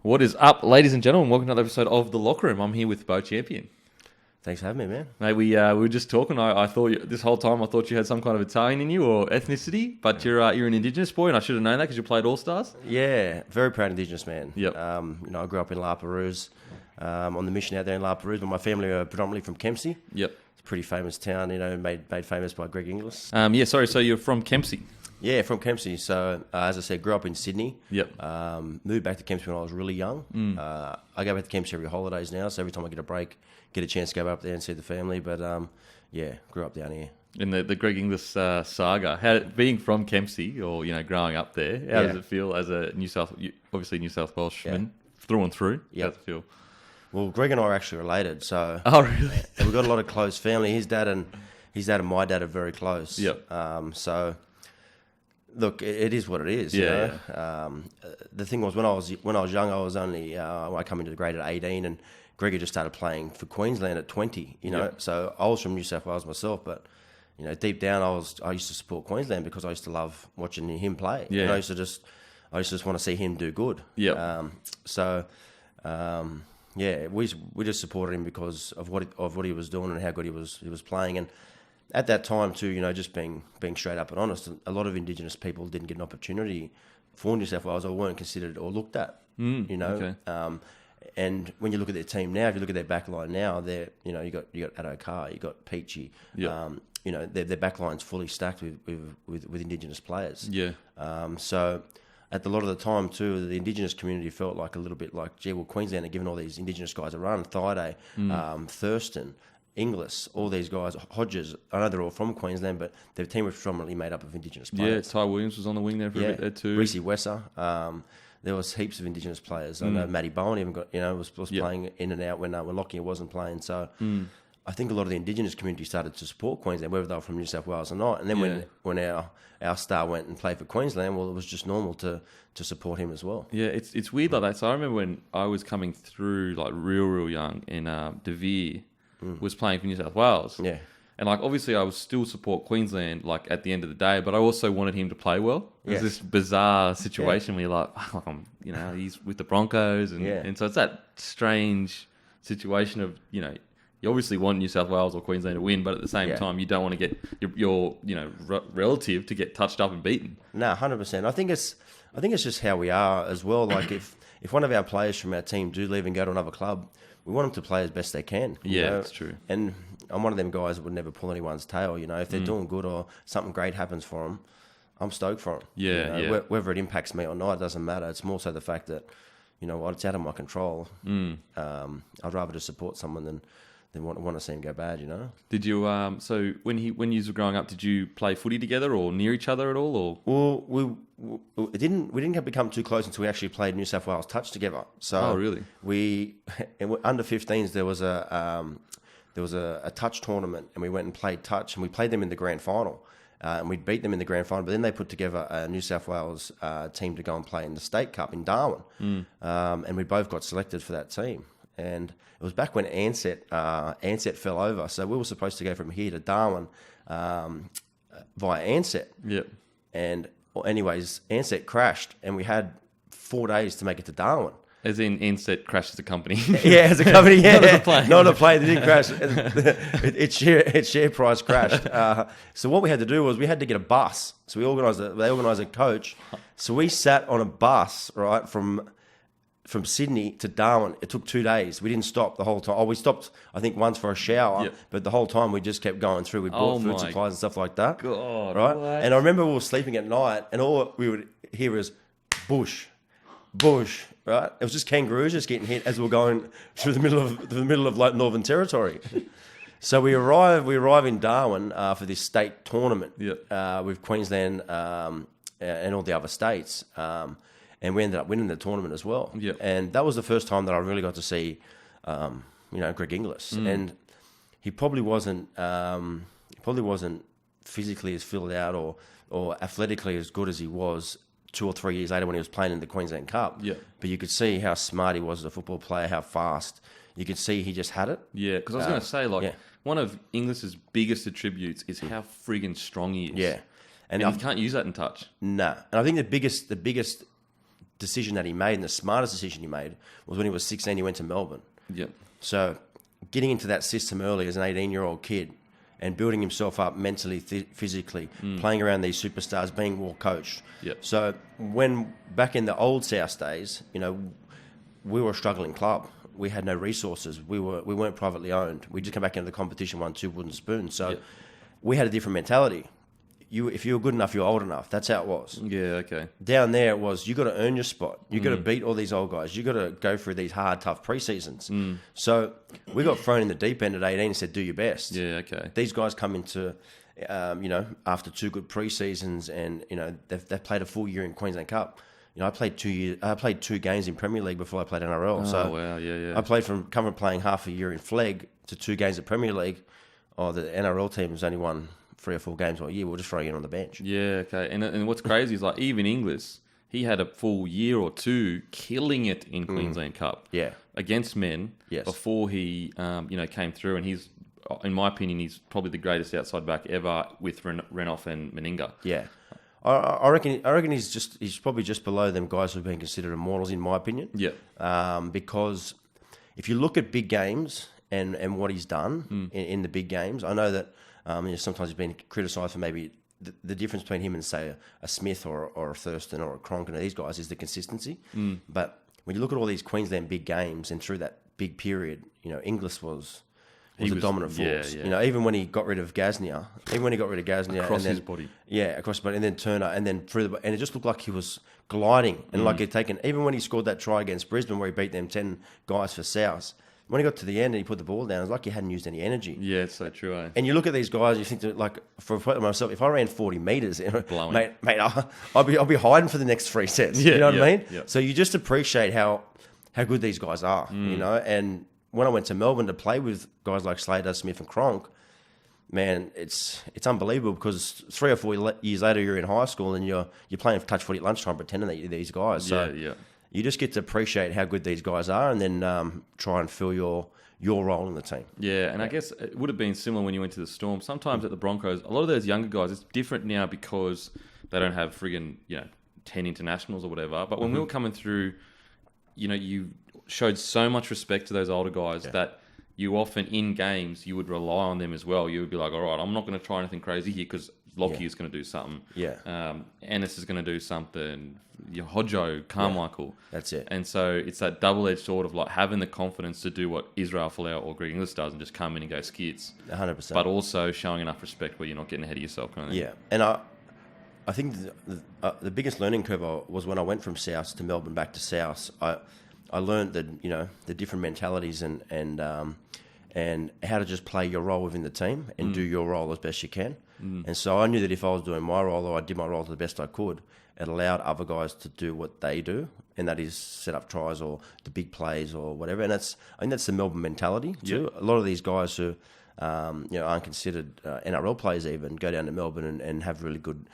What is up, ladies and gentlemen? Welcome to another episode of The Locker Room. I'm here with Beau Champion. Thanks for having me, man. Mate, we were just talking. I thought this whole time I thought you had some kind of Italian in you or ethnicity, but you're an Indigenous boy, and I should have known that because you played All-Stars. Yeah, very proud Indigenous man. Yep. I grew up in La Perouse, on the mission out there in La Perouse, but my family are predominantly from Kempsey. Yep. It's a pretty famous town, made famous by Greg Inglis. So you're from Kempsey. Yeah, from Kempsey. So, as I said, grew up in Sydney. Yep. Moved back to Kempsey when I was really young. I go back to Kempsey every holidays now, so every time I get a break, get a chance to go up there and see the family. But, grew up down here. In the Greg Inglis saga, being from Kempsey or, growing up there, how does it feel as a New South Welshman through and through? Yeah. How does it feel? Well, Greg and I are actually related, so... Oh, really? And we've got a lot of close family. His dad and my dad are very close. Yep. Look, it is what it is. Yeah. The thing was, when I was young, I was only I come into the grade at 18, and Greg had just started playing for Queensland at 20. So I was from New South Wales myself, but deep down, I used to support Queensland because I used to love watching him play. Yeah. And I used to just want to see him do good. Yeah. We just supported him because of what he was doing and how good he was playing. And at that time too, just being straight up and honest, a lot of Indigenous people didn't get an opportunity for New South Wales or weren't considered or looked at. Okay. And when you look at their team now, if you look at their back line now, they're you got Addo Carr, you got Peachy. Yep. Their back line's fully stacked with Indigenous players. Yeah. So at a lot of the time too, the Indigenous community felt like a little bit like, gee, well, Queensland are giving all these Indigenous guys a run. Thaiday, Thurston, Inglis, all these guys, Hodges. I know they're all from Queensland, but their team was predominantly made up of Indigenous players. Yeah, Ty Williams was on the wing there for a bit there too. Reece Wesser. There was heaps of Indigenous players. I know Matty Bowen even got was playing in and out when Lockyer wasn't playing. So I think a lot of the Indigenous community started to support Queensland, whether they were from New South Wales or not. And then when our star went and played for Queensland, well, it was just normal to support him as well. Yeah, it's weird like that. So I remember when I was coming through like real young in De Vere was playing for New South Wales. Yeah. And like obviously I would still support Queensland like at the end of the day, but I also wanted him to play well. There's this bizarre situation where you're like, he's with the Broncos and so it's that strange situation of, you obviously want New South Wales or Queensland to win, but at the same time you don't want to get your relative to get touched up and beaten. No, 100%. I think it's just how we are as well. Like if one of our players from our team do leave and go to another club, we want them to play as best they can. That's true. And I'm one of them guys that would never pull anyone's tail. If they're doing good or something great happens for them, I'm stoked for them. Yeah. Whether it impacts me or not, it doesn't matter. It's more so the fact that, it's out of my control. I'd rather just support someone than want to see him go bad. Did you so when you were growing up, did you play footy together or near each other at all? Or well, we didn't become too close until we actually played New South Wales touch together. So really? We under 15s there was a touch tournament and we went and played touch and we played them in the grand final. And we beat them in the grand final, but then they put together a New South Wales team to go and play in the State Cup in Darwin. And we both got selected for that team. And it was back when Ansett fell over. So we were supposed to go from here to Darwin via Ansett. Yep. And anyways, Ansett crashed and we had 4 days to make it to Darwin. As in Ansett crashed as a company? Yeah, as a company, yeah. Not as a plane. Not a plane, they didn't crash. Its share price crashed. So what we had to do was we had to get a bus. So they organised a coach. So we sat on a bus, right, from Sydney to Darwin. It took 2 days. We didn't stop the whole time. Oh, we stopped, I think, once for a shower, but the whole time we just kept going through. We bought food supplies and stuff like that. God, right? what? And I remember we were sleeping at night and all we would hear was bush, right? It was just kangaroos just getting hit as we were going through the middle of like Northern Territory. So we arrive in Darwin for this state tournament with Queensland and all the other states. And we ended up winning the tournament as well. Yeah. And that was the first time that I really got to see, Greg Inglis. And he probably wasn't physically as filled out or athletically as good as he was 2 or 3 years later when he was playing in the Queensland Cup. Yeah. But you could see how smart he was as a football player, how fast. You could see he just had it. Yeah, because I was going to say, one of Inglis's biggest attributes is how friggin' strong he is. Yeah. And you can't use that in touch. No. And I think the biggest decision that he made, and the smartest decision he made, was when he was 16, he went to Melbourne. Yep. So getting into that system early as an 18-year-old kid and building himself up mentally, physically, playing around these superstars, being well coached. Yep. So when back in the old South days, you know, we were a struggling club. We had no resources. We weren't privately owned. We just came back into the competition, won 2 wooden spoons. So we had a different mentality. If you were good enough, you were old enough. That's how it was. Yeah, okay. Down there, it was you got to earn your spot. You got to beat all these old guys. You got to go through these hard, tough pre-seasons. So we got thrown in the deep end at 18 and said, do your best. Yeah, okay. These guys come into, you know, after 2 good pre-seasons, and you know they've played a full year in Queensland Cup. You know, I played 2 years. I played 2 games in Premier League before I played NRL. Oh, so wow, yeah. I played come from playing half a year in Flegg to 2 games at Premier League. Oh, the NRL team has only won 3 or 4 games all year. We'll just throw you in on the bench. Yeah, okay. And what's crazy is like even Inglis, he had a full year or 2 killing it in Queensland Cup. Yeah, against men. Yes. Before he, you know, came through, and he's, in my opinion, he's probably the greatest outside back ever with Renouf and Meninga. Yeah. I reckon he's probably just below them guys who've been considered immortals, in my opinion. Yeah. Because if you look at big games and what he's done in the big games, I know that you know, sometimes he's been criticised for maybe the difference between him and, say, a Smith or a Thurston or a Cronk and these guys is the consistency. But when you look at all these Queensland big games and through that big period, you know, Inglis was a dominant force. Yeah. You know, even when he got rid of Gaznia, across his body. Yeah, across his body, and then Turner, and then through and it just looked like he was gliding, and like he'd taken, even when he scored that try against Brisbane where he beat them 10 guys for South, when he got to the end and he put the ball down, it was like he hadn't used any energy. Yeah, it's so true, eh? And you look at these guys, you think that, like, for myself, if I ran 40 metres, Blowing. mate, I'll be hiding for the next 3 sets. Yeah, you know what I mean? Yeah. So you just appreciate how good these guys are, you know. And when I went to Melbourne to play with guys like Slater, Smith, and Cronk, man, it's unbelievable, because 3 or 4 years later you're in high school and you're playing touch footy at lunchtime pretending that you're these guys. So you just get to appreciate how good these guys are, and then try and fill your role in the team. Yeah, and I guess it would have been similar when you went to the Storm. Sometimes at the Broncos, a lot of those younger guys, it's different now because they don't have friggin', you know, 10 internationals or whatever. But when we were coming through, you know, you showed so much respect to those older guys that you often, in games, you would rely on them as well. You would be like, all right, I'm not going to try anything crazy here because Lockie is going to do something. Yeah. Ennis is going to do something. Your Hodjo, Carmichael. That's it. And so it's that double-edged sword of like having the confidence to do what Israel Folau or Greg Inglis does and just come in and go skits. 100%. But also showing enough respect where you're not getting ahead of yourself kind of thing. Yeah. And I think the biggest learning curve was when I went from South to Melbourne back to South. I learned that, you know, the different mentalities and how to just play your role within the team and do your role as best you can. And so I knew that if I was doing my role, or I did my role to the best I could, it allowed other guys to do what they do, and that is set up tries or the big plays or whatever. And I think that's the Melbourne mentality too. Yep. A lot of these guys who you know, aren't considered NRL players even go down to Melbourne and have really good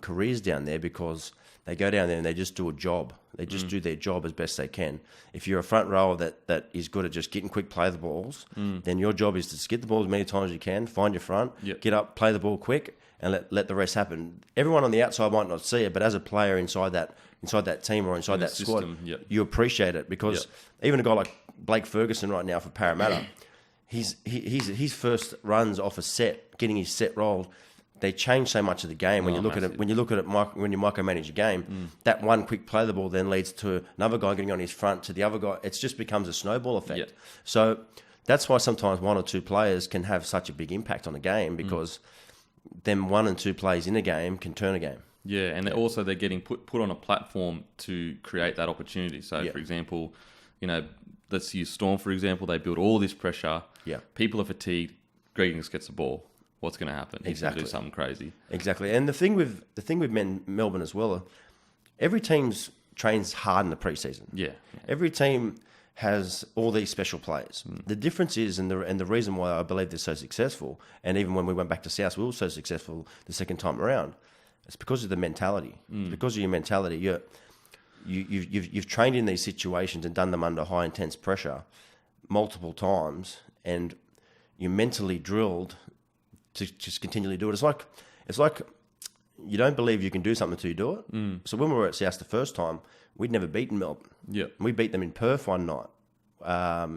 careers down there, because they go down there and they just do a job. They just do their job as best they can. If you're a front rower that is good at just getting quick play the balls, then your job is to just get the ball as many times as you can, find your front, get up, play the ball quick, and let the rest happen. Everyone on the outside might not see it, but as a player inside that team or inside that squad, you appreciate it, because even a guy like Blake Ferguson right now for Parramatta, his first runs off a set, getting his set rolled, they change so much of the game. When you look at it, when you micromanage a game, that one quick play the ball then leads to another guy getting on his front to the other guy. It just becomes a snowball effect. Yep. So that's why sometimes 1 or 2 players can have such a big impact on a game, because them 1 and 2 plays in a game can turn a game. Yeah, and they're getting put on a platform to create that opportunity. So, for example, you know, let's use Storm for example. They build all this pressure. Yeah, people are fatigued. Greg Inglis gets the ball. What's going to happen? He's going to do something crazy. Exactly. And the thing with Melbourne as well, every team trains hard in the preseason. Yeah. Every team has all these special players. The difference is, and the reason why I believe they're so successful, and even when we went back to South, we were so successful the second time around, it's because of the mentality. Because of your mentality, you've trained in these situations and done them under high intense pressure multiple times, and you're mentally drilled to just continually do it. It's like you don't believe you can do something until you do it. So when we were at South the first time, we'd never beaten Melbourne. Yeah. We beat them in Perth one night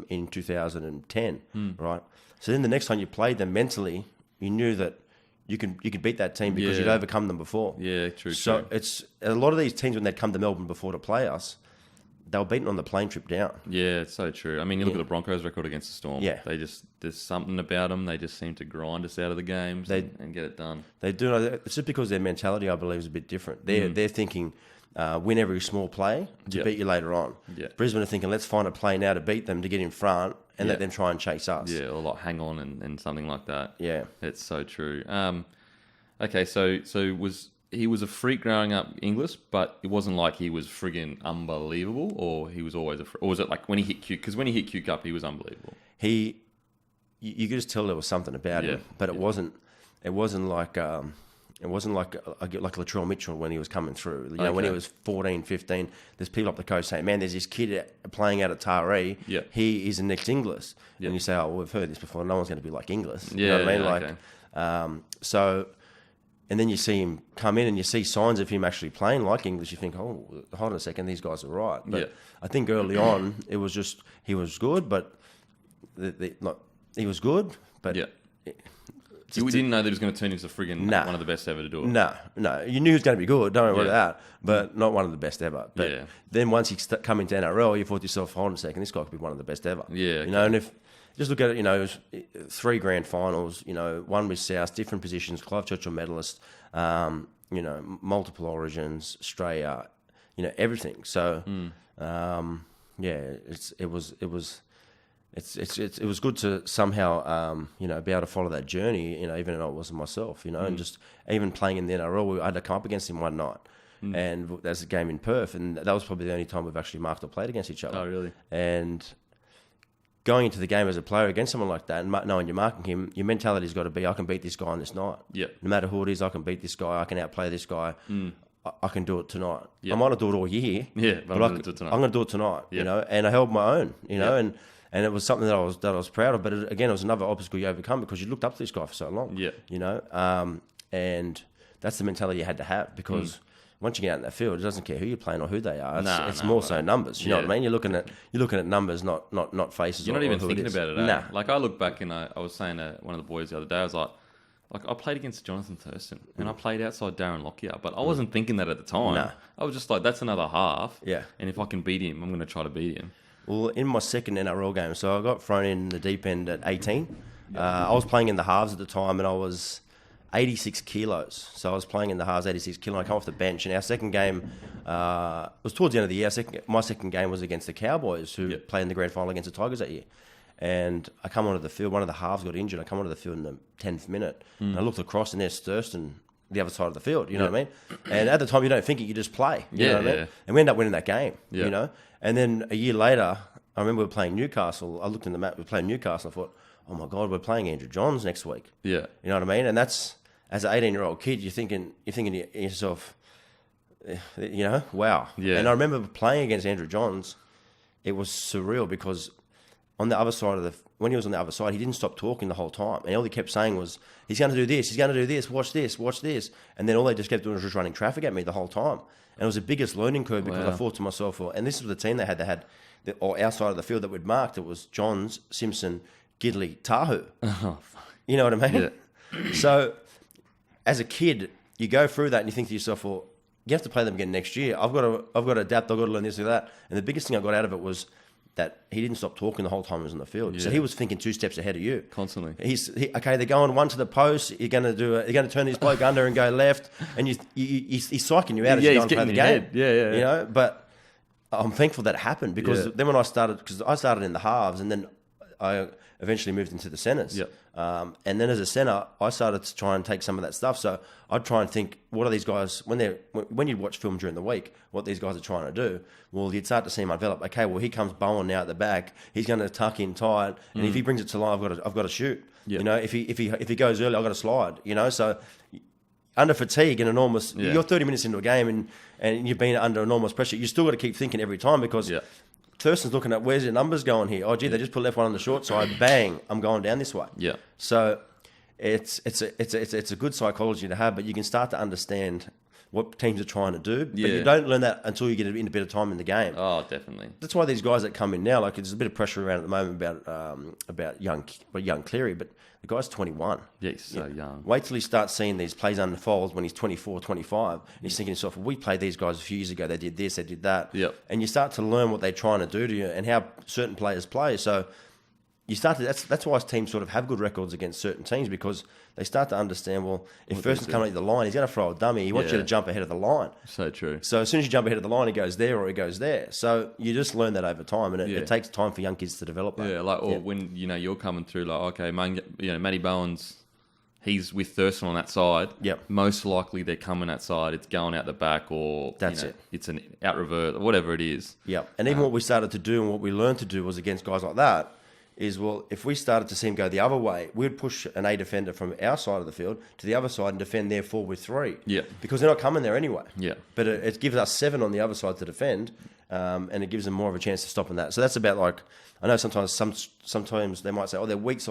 in 2010, right? So then the next time you played them mentally, you knew that you could beat that team because you'd overcome them before. Yeah, true. So it's a lot of these teams when they'd come to Melbourne before to play us, they were beaten on the plane trip down. Yeah, it's so true. I mean, you look at the Broncos' record against the Storm. Yeah. There's something about them. They just seem to grind us out of the games and get it done. They do. It's just because their mentality, I believe, is a bit different. They're thinking, win every small play to beat you later on. Yeah. Brisbane are thinking, let's find a play now to beat them, to get in front, and let them try and chase us. Yeah, or like hang on and something like that. Yeah. It's so true. Okay, so he was a freak growing up, Inglis, but it wasn't like he was friggin' unbelievable, or he was always or was it like when he hit Q? Because when he hit Q Cup, he was unbelievable. You could just tell there was something about him, but it wasn't like like Latrell Mitchell when he was coming through. You know, when he was 14, 15, there's people up the coast saying, "Man, there's this kid playing out at Taree. Yeah. He is the next Inglis." Yeah. And you say, "Oh, well, we've heard this before. No one's going to be like Inglis." Yeah, you know what I mean? okay. So. And then you see him come in and you see signs of him actually playing like English. You think, oh, hold on a second, these guys are right. But I think early on, it was just, he was good, but he was good, but... Yeah. You didn't know that he was going to turn into friggin' one of the best ever to do it. No. You knew he was going to be good, don't worry about that, but not one of the best ever. But then once he come into NRL, you thought to yourself, hold on a second, this guy could be one of the best ever. Yeah. Okay. You know, and if... Just look at it, you know, it was 3 grand finals, you know, one with South, different positions, Clive Churchill medalist, you know, multiple origins, Australia, you know, everything. So, it was good to somehow, you know, be able to follow that journey, you know, even though it wasn't myself, you know, and just even playing in the NRL, I had to come up against him one night. And there's a game in Perth, and that was probably the only time we've actually marked or played against each other. Oh, really? And going into the game as a player against someone like that and knowing you're marking him, your mentality's got to be, I can beat this guy on this night. Yeah. No matter who it is, I can beat this guy. I can outplay this guy. I can do it tonight. Yeah. I might not do it all year. Yeah, but I'm going to do it tonight. I'm going to do it tonight, you know, and I held my own, you know, and it was something that I was proud of. But again, it was another obstacle you overcome because you looked up to this guy for so long, you know, and that's the mentality you had to have because once you get out in that field, it doesn't care who you're playing or who they are. It's more so numbers. You know what I mean? You're looking at numbers, not faces. You're not even thinking about it. Nah. Like I look back and I was saying to one of the boys the other day, I was like I played against Jonathan Thurston and I played outside Darren Lockyer, but I wasn't thinking that at the time. Nah. I was just like, that's another half. Yeah. And if I can beat him, I'm going to try to beat him. Well, in my second NRL game, so I got thrown in the deep end at 18. I was playing in the halves at the time and I was 86 kilos. So I was playing in the halves, 86 kilos. I come off the bench, and our second game was towards the end of the year. My second game was against the Cowboys, who played in the grand final against the Tigers that year. And I come onto the field. One of the halves got injured. I come onto the field in the 10th minute, and I looked across, and there's Thurston, the other side of the field. You know what I mean? And at the time, you don't think it. You just play. You know what I mean? And we end up winning that game. You know. And then a year later, I remember we were playing Newcastle. I looked in the map. We were playing Newcastle. I thought, oh my God, we're playing Andrew Johns next week. Yeah. You know what I mean? And that's, as an 18-year-old kid, you're thinking to yourself, you know, wow. Yeah. And I remember playing against Andrew Johns. It was surreal because on the other side of when he was on the other side, he didn't stop talking the whole time. And all he kept saying was, he's going to do this, he's going to do this, watch this, watch this. And then all they just kept doing was just running traffic at me the whole time. And it was the biggest learning curve because I thought to myself, and this was the team they had, or our side of the field that we'd marked, it was Johns, Simpson, Gidley, Tahu. Oh, you know what I mean? Yeah. So as a kid, you go through that and you think to yourself, well, you have to play them again next year. I've got to adapt. I've got to learn this or that. And the biggest thing I got out of it was that he didn't stop talking the whole time he was on the field. Yeah. So he was thinking 2 steps ahead of you. Constantly. Okay, they're going one to the post. You're going to turn this bloke under and go left. And he's psyching you out as you go and play the game. Yeah. You know, but I'm thankful that it happened because then when I started in the halves and then I eventually moved into the centres. Yep. And then as a centre, I started to try and take some of that stuff. So I'd try and think, what are these guys, when you'd watch film during the week, what these guys are trying to do, well, you'd start to see them develop. Okay, well, here comes Bowen now at the back. He's going to tuck in tight. And if he brings it to line, I've got to shoot. Yep. You know, if he goes early, I've got to slide. You know, so under fatigue and enormous, you're 30 minutes into a game and you've been under enormous pressure. You still got to keep thinking every time because Thurston's looking at where's your numbers going here. Oh, gee, they just put left one on the short side. Bang, I'm going down this way. Yeah. So it's a good psychology to have, but you can start to understand what teams are trying to do. But you don't learn that until you get in a bit of time in the game. Oh, definitely. That's why these guys that come in now, like there's a bit of pressure around at the moment about young Cleary, but the guy's 21. Yeah, he's so young. Wait till he starts seeing these plays unfold when he's 24, 25. And he's thinking to himself, well, we played these guys a few years ago. They did this, they did that. Yep. And you start to learn what they're trying to do to you and how certain players play. So you start to, that's why teams sort of have good records against certain teams, because they start to understand, well, if Thurston's coming at the line, he's going to throw a dummy. He wants you to jump ahead of the line. So true. So as soon as you jump ahead of the line, he goes there or he goes there. So you just learn that over time, and it takes time for young kids to develop that. Yeah, when you're coming through, like, okay, Matty Bowen's, he's with Thurston on that side. Yep. Most likely they're coming that side. It's going out the back, or it's an out revert, or whatever it is. Yep. And even what we started to do and what we learned to do was against guys like that is, well, if we started to see him go the other way, we'd push an A defender from our side of the field to the other side and defend their 4 with 3. Yeah. Because they're not coming there anyway. Yeah. But it gives us 7 on the other side to defend, and it gives them more of a chance to stop in that. So that's about, like, I know sometimes they might say, oh, they're weak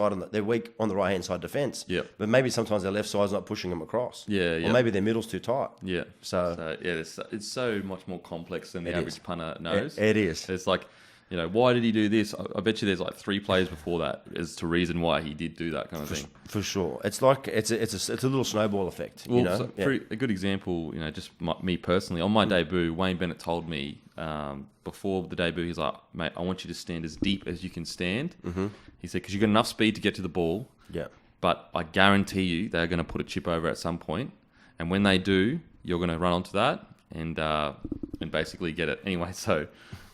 on the right hand side defence. Yeah. But maybe sometimes their left side's not pushing them across. Yeah. Or maybe their middle's too tight. Yeah. So it's so much more complex than the average punter knows. It is. It's like, why did he do this? I bet you there's like 3 plays before that as to reason why he did do that kind of thing. For sure. It's like, it's a little snowball effect. Well, a good example, just me personally, on my debut, Wayne Bennett told me before the debut, he's like, mate, I want you to stand as deep as you can stand. Mm-hmm. He said, because you've got enough speed to get to the ball. Yeah. But I guarantee you they're going to put a chip over at some point. And when they do, you're going to run onto that and basically get it. Anyway, so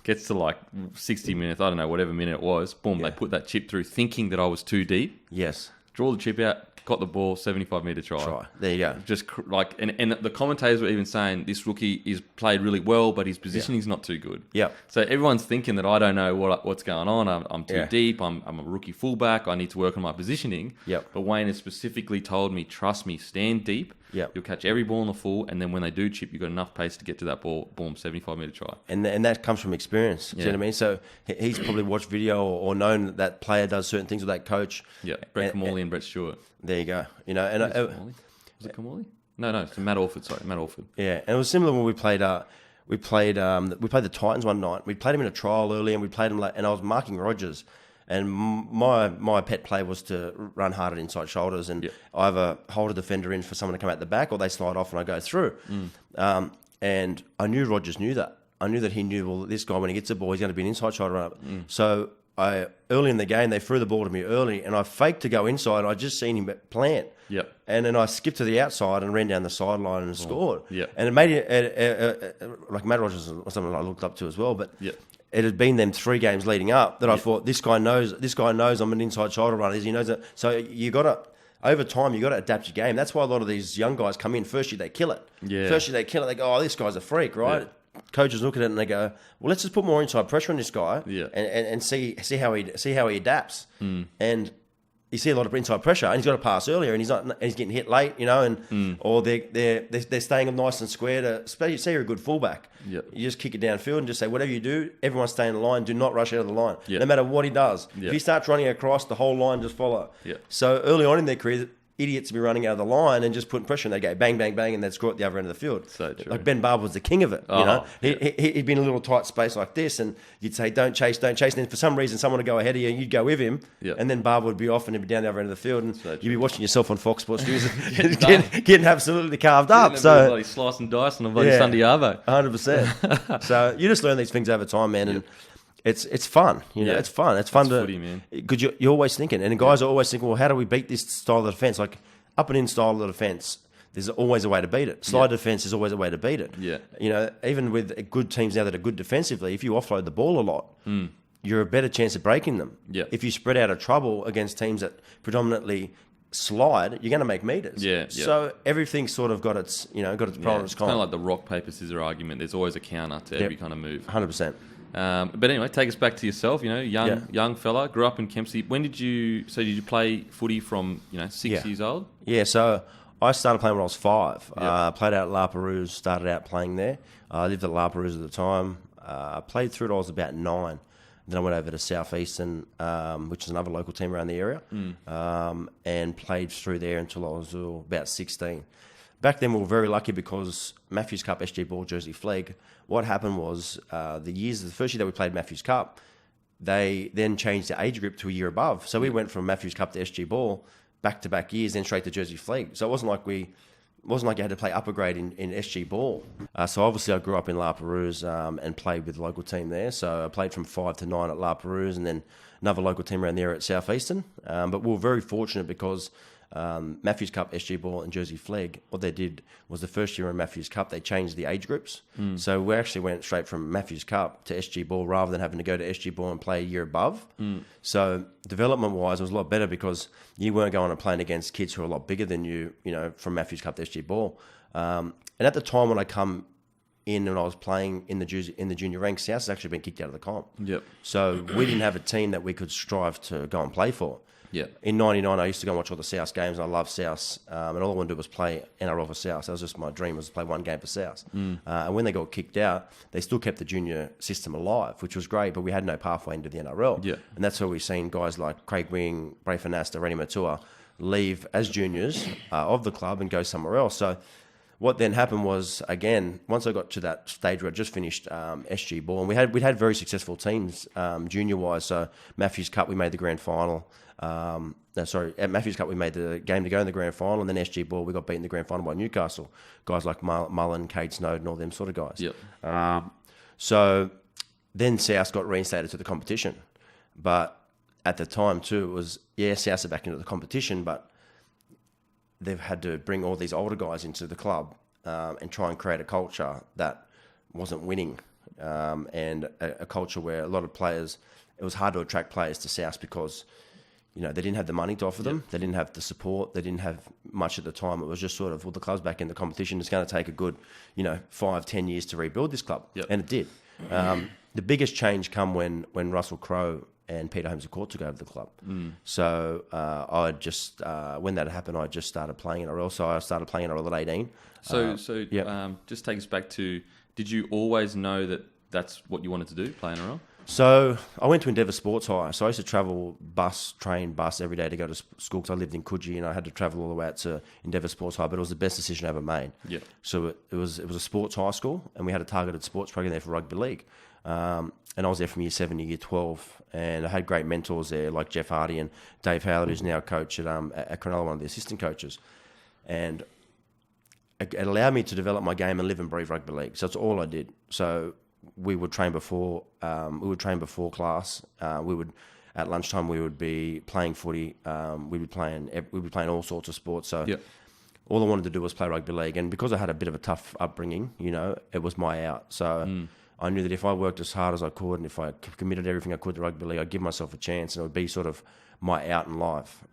gets to like 60 minutes, I don't know, whatever minute it was, boom, they put that chip through thinking that I was too deep. Yes. Draw the chip out, got the ball, 75-metre try. There you go. Just like, and the commentators were even saying this rookie is played really well, but his positioning's not too good. Yeah. So everyone's thinking that I don't know what's going on. I'm too deep. I'm a rookie fullback. I need to work on my positioning. Yep. But Wayne has specifically told me, trust me, stand deep. Yep. You'll catch every ball in the full, and then when they do chip, you've got enough pace to get to that ball. Boom, 75-metre try. And that comes from experience. Do you know what I mean? So he's probably watched video or known that player does certain things with that coach. Yeah, Brett Kamali and Brett Stewart. There you go. Was it Kamali? No, it's Matt Orford. Sorry, Matt Orford. Yeah, and it was similar when we played the Titans one night. We played him in a trial early, and we played him and I was marking Rogers. And my pet play was to run hard at inside shoulders, and I either hold a defender in for someone to come out the back, or they slide off and I go through. And I knew Rogers knew that. I knew that he knew, well, this guy, when he gets the ball, he's going to be an inside shoulder run up. So early in the game, they threw the ball to me early, and I faked to go inside. I just seen him plant. Yep. And then I skipped to the outside and ran down the sideline and scored. Yep. And it made it, like Matt Rogers was something I looked up to as well, but it had been them 3 games leading up that I thought, this guy knows I'm an inside shoulder runner. He knows that. So over time, you got to adapt your game. That's why a lot of these young guys come in. First year, they kill it. Yeah. First year, they kill it. They go, oh, this guy's a freak, right? Yeah. Coaches look at it and they go, well, let's just put more inside pressure on this guy and see how he adapts. And you see a lot of inside pressure, and he's got to pass earlier, and he's getting hit late, or they're staying nice and square. Especially say you're a good fullback, you just kick it downfield and just say, whatever you do, everyone stay in the line. Do not rush out of the line, no matter what he does. If he starts running across, the whole line just follow. So early on in their career, idiots would be running out of the line and just putting pressure, and they go bang, bang, bang, and they'd score at the other end of the field. So true. Like Ben Barber was the king of it. He'd been in a little tight space like this, and you'd say, don't chase. And then for some reason, someone would go ahead of you, and you'd go with him, and then Barber would be off and he'd be down the other end of the field, and you'd be watching yourself on Fox Sports News, getting absolutely carved up. So bloody slice and dice on a bloody Sunday arvo. 100%. So you just learn these things over time, man, and it's fun. It's fun. It's fun to, footy, man. Because you're always thinking, and the guys are always thinking, well, how do we beat this style of defence? Like up and in style of defence, there's always a way to beat it. Slide defence is always a way to beat it. Yeah. Even with good teams now that are good defensively, if you offload the ball a lot, you're a better chance of breaking them. Yeah. If you spread out of trouble against teams that predominantly slide, you're going to make meters. Yeah. So everything's sort of got its pro and its con. It's kind of like the rock paper scissors argument. There's always a counter to every kind of move. 100%. But anyway, take us back to yourself. Young fella, grew up in Kempsey. When did you play footy from 6 years old? Yeah, so I started playing when I was 5. Played out at La Perouse, started out playing there. I lived at La Perouse at the time. I played through it. I was about 9. Then I went over to Southeastern, which is another local team around the area, and played through there until I was about 16. Back then, we were very lucky because Matthews Cup, SG Ball, Jersey Flegg. What happened was the first year that we played Matthews Cup, they then changed the age group to a year above. So we went from Matthews Cup to SG Ball back-to-back years, then straight to Jersey Flegg. So it wasn't like you had to play upper grade in SG Ball. So obviously I grew up in La Perouse and played with the local team there. So I played from 5 to 9 at La Perouse and then another local team around there at Southeastern. But we were very fortunate because Matthews Cup, SG Ball and Jersey Flegg, what they did was the first year in Matthews Cup, they changed the age groups. So we actually went straight from Matthews Cup to SG Ball rather than having to go to SG Ball and play a year above. So development-wise, it was a lot better because you weren't going and playing against kids who are a lot bigger than you, from Matthews Cup to SG Ball. And at the time when I come in and I was playing in the junior ranks, South has actually been kicked out of the comp. Yep. So we didn't have a team that we could strive to go and play for. Yeah. In '99, I used to go and watch all the South games, and I loved South. And all I wanted to do was play NRL for South. That was just my dream, was to play one game for South. And when they got kicked out, they still kept the junior system alive, which was great, but we had no pathway into the NRL. Yeah. And that's where we've seen guys like Craig Wing, Brafer Nasta, Rennie Matua leave as juniors of the club and go somewhere else. So what then happened was, again, once I got to that stage where I just finished SG Ball, and we'd had very successful teams junior-wise. So Matthews Cup, we made the grand final. At Matthews Cup, we made the game to go in the grand final, and then SG Ball, we got beaten in the grand final by Newcastle. Guys like Mullen, Cade Snowden, all them sort of guys. Yep. So then South got reinstated to the competition. But at the time, too, it was, South are back into the competition, but they've had to bring all these older guys into the club and try and create a culture that wasn't winning, and a culture where a lot of players, it was hard to attract players to South because they didn't have the money to offer them. Yep. They didn't have the support. They didn't have much at the time. It was just sort of, the club's back in the competition. It's going to take a good, 5-10 years to rebuild this club. Yep. And it did. The biggest change come when Russell Crowe and Peter Holmes Court took over the club. So I just, when that happened, I just started playing NRL. So I started playing NRL at 18. Just take us back to, did you always know that that's what you wanted to do, play NRL? So I went to Endeavour Sports High. So I used to travel train bus every day to go to school because I lived in Coogee and I had to travel all the way out to Endeavour Sports High, but it was the best decision I ever made. Yeah. So it was a sports high school and we had a targeted sports program there for rugby league. And I was there from year 7 to year 12 and I had great mentors there like Jeff Hardy and Dave Howlett, who's now a coach at Cronulla, one of the assistant coaches. And it allowed me to develop my game and live and breathe rugby league. So that's all I did. So we would train before class. At lunchtime we would be playing footy. We'd be playing all sorts of sports. So all I wanted to do was play rugby league. And because I had a bit of a tough upbringing, it was my out. So I knew that if I worked as hard as I could and if I committed everything I could to rugby league, I'd give myself a chance and it would be sort of my out in life.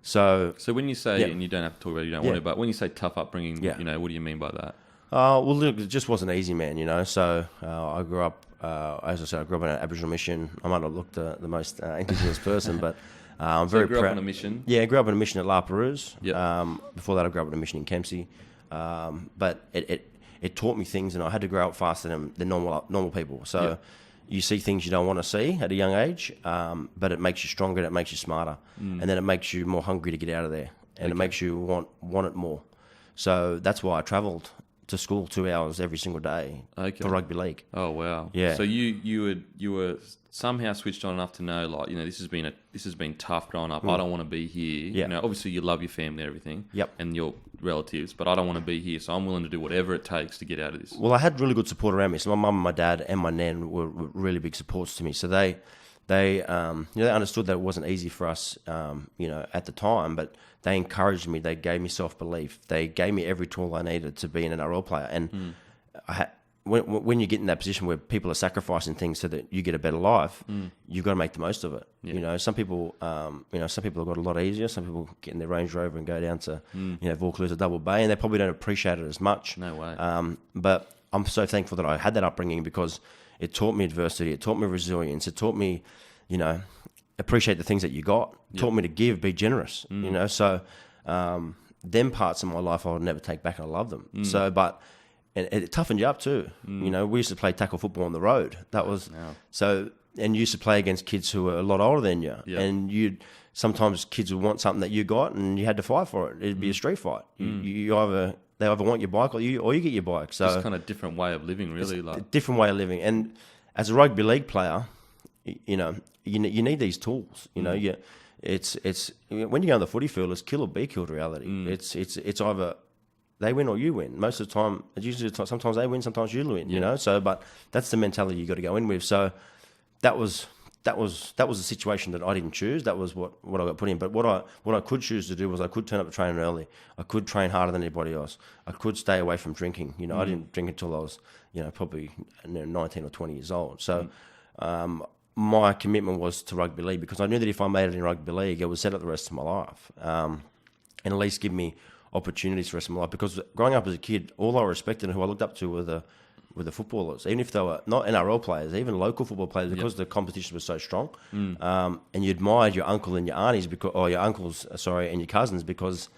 So when you say, and you don't have to talk about it, you don't want to, but when you say tough upbringing, what do you mean by that? Well, look, it just wasn't easy, man, So I grew up, as I said, I grew up in an Aboriginal mission. I might not look the most Indigenous person, but I'm very proud. You grew up on a mission? Yeah, I grew up in a mission at La Perouse. Yep. Before that, I grew up in a mission in Kempsey. But it taught me things, and I had to grow up faster than normal people. So you see things you don't want to see at a young age, but it makes you stronger and it makes you smarter. And then it makes you more hungry to get out of there. And it makes you want it more. So that's why I travelled to school 2 hours every single day for rugby league. Oh wow! Yeah. So you were somehow switched on enough to know, like, this has been tough growing up. I don't want to be here. Yeah. Obviously you love your family and everything. Yep. And your relatives, but I don't want to be here, so I'm willing to do whatever it takes to get out of this. Well, I had really good support around me. So my mum and my dad and my nan were really big supports to me. So they understood that it wasn't easy for us, at the time, but they encouraged me. They gave me self-belief. They gave me every tool I needed to be an NRL player. And when you get in that position where people are sacrificing things so that you get a better life, you've got to make the most of it. Yeah. Some people have got a lot easier. Some people get in their Range Rover and go down to, Vaucluse or Double Bay, and they probably don't appreciate it as much. No way. But I'm so thankful that I had that upbringing because it taught me adversity. It taught me resilience. It taught me, appreciate the things that you got. It taught me to give, be generous. So them parts of my life I'll never take back. I love them. So, but and it toughened you up too. We used to play tackle football on the road. That was so and you used to play against kids who were a lot older than you, Yeah. and sometimes kids would want something that you got, and you had to fight for it. It'd be a street fight. They either want your bike or you get your bike. So Just kind of different way of living, really. it's Like a different way of living. And as a rugby league player, you need these tools. It's when you go on the footy field, it's kill or be killed reality. It's either they win or you win. Most of the time, it's usually sometimes they win, sometimes you win. So, but that's the mentality you got to go in with. So that was a situation that I didn't choose. That was what I got put in. But what I could choose to do was I could turn up to training early. I could train harder than anybody else. I could stay away from drinking. I didn't drink until I was probably 19 or 20 years old. So my commitment was to rugby league, because I knew that if I made it in rugby league, it would set up the rest of my life, and at least give me opportunities for the rest of my life. Because growing up as a kid, all I respected and who I looked up to were the footballers, even if they were not NRL players, even local football players, because the competition was so strong. And you admired your uncle and your aunties, and your cousins, because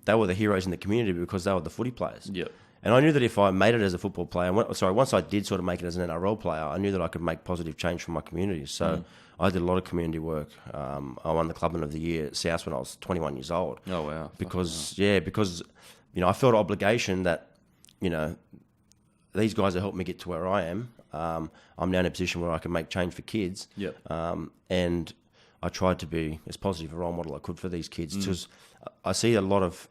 they were the heroes in the community, because they were the footy players. Yep. And I knew that if I made it as a football player, once I did sort of make it as an NRL player, I knew that I could make positive change for my community. So I did a lot of community work. I won the Clubman of the Year at South when I was 21 years old. Oh, wow. Because I felt obligation that, these guys have helped me get to where I am. I'm now in a position where I can make change for kids. Yep. And I tried to be as positive a role model I could for these kids. Because I see a lot of...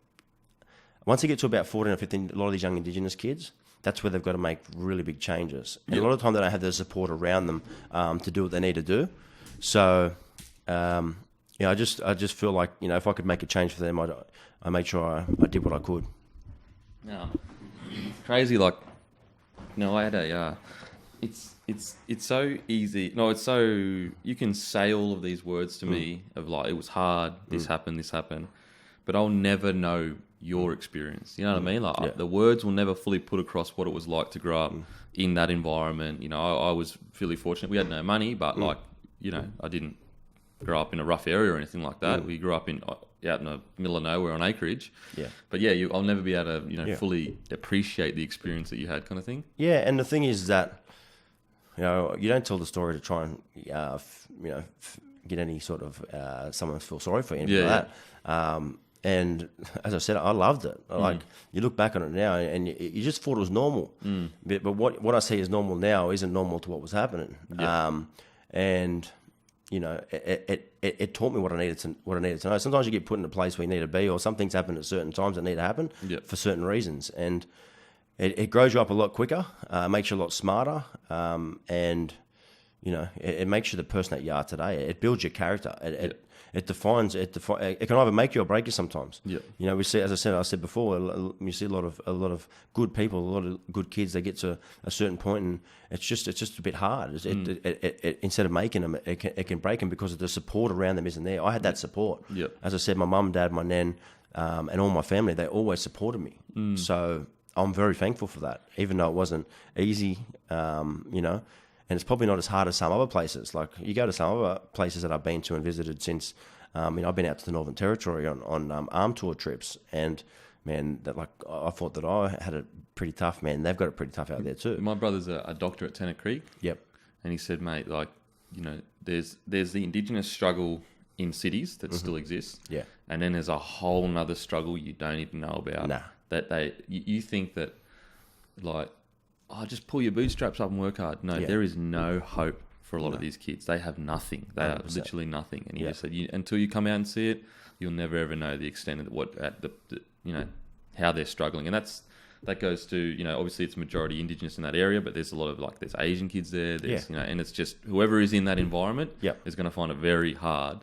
Once you get to about 14 or 15, a lot of these young Indigenous kids, that's where they've got to make really big changes. And a lot of the time they don't have the support around them to do what they need to do. So, I just feel like, if I could make a change for them, I made sure I did what I could. Yeah. Crazy, like... No, I had it's so easy. No, it's so... You can say all of these words to me of like, it was hard, this happened. But I'll never know your experience. You know what I mean? Like the words will never fully put across what it was like to grow up in that environment. I was fairly fortunate. We had no money, but I didn't grow up in a rough area or anything like that. We grew up out in the middle of nowhere on acreage. Yeah. But yeah, I'll never be able to, fully appreciate the experience that you had, kind of thing. Yeah, and the thing is that, you don't tell the story to try and, get any sort of someone to feel sorry for you. That. And as I said, I loved it. Like you look back on it now, and you just thought it was normal. But what I see as normal now isn't normal to what was happening. Yeah. And it taught me what I needed to know. Sometimes you get put in a place where you need to be, or some things happen at certain times that need to happen for certain reasons, and it grows you up a lot quicker, makes you a lot smarter, and it makes you the person that you are today. It builds your character. It defines. It can either make you or break you sometimes. Yeah. We see, as I said before, you see a lot of good people, a lot of good kids. They get to a certain point, and it's just a bit hard. Instead of making them, it can break them because the support around them isn't there. I had that support. As I said, my mum, dad, my nan, and all my family, they always supported me. So I'm very thankful for that, even though it wasn't easy. And it's probably not as hard as some other places. Like you go to some other places that I've been to and visited since. I've been out to the Northern Territory on arm tour trips, and man, I thought that I had it pretty tough. Man, they've got it pretty tough out there too. My brother's a doctor at Tennant Creek. Yep. And he said, mate, there's the Indigenous struggle in cities that still exists. Yeah. And then there's a whole nother struggle you don't even know about. Nah. That you think that just pull your bootstraps up and work hard. No, there is no hope for a lot of these kids. They have nothing. They 100%. Are literally nothing. And he just said, until you come out and see it, you'll never ever know the extent of how they're struggling. And that goes to, obviously it's majority Indigenous in that area, but there's a lot of there's Asian kids there. There's, and it's just whoever is in that environment is going to find it very hard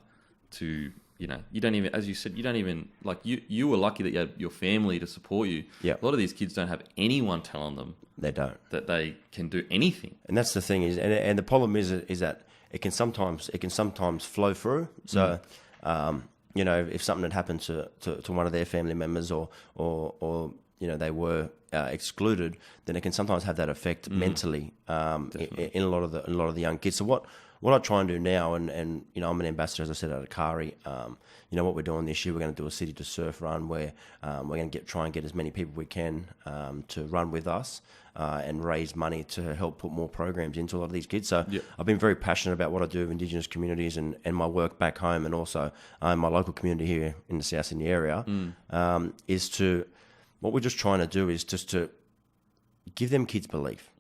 to. You don't even, as you said, you were lucky that you had your family to support you. Yeah. A lot of these kids don't have anyone telling them they don't that they can do anything. And that's the thing is, and the problem is that it can sometimes flow through. So, if something had happened to one of their family members or they were excluded, then it can sometimes have that effect mentally in a lot of the young kids. So what I try and do now, and I'm an ambassador, as I said, at Akari. What we're doing this year, we're going to do a city to surf run where we're going to try and get as many people we can to run with us. and raise money to help put more programs into a lot of these kids. So I've been very passionate about what I do with Indigenous communities and my work back home, and also my local community here in the South Sydney area. What we're just trying to do is just to give them kids belief.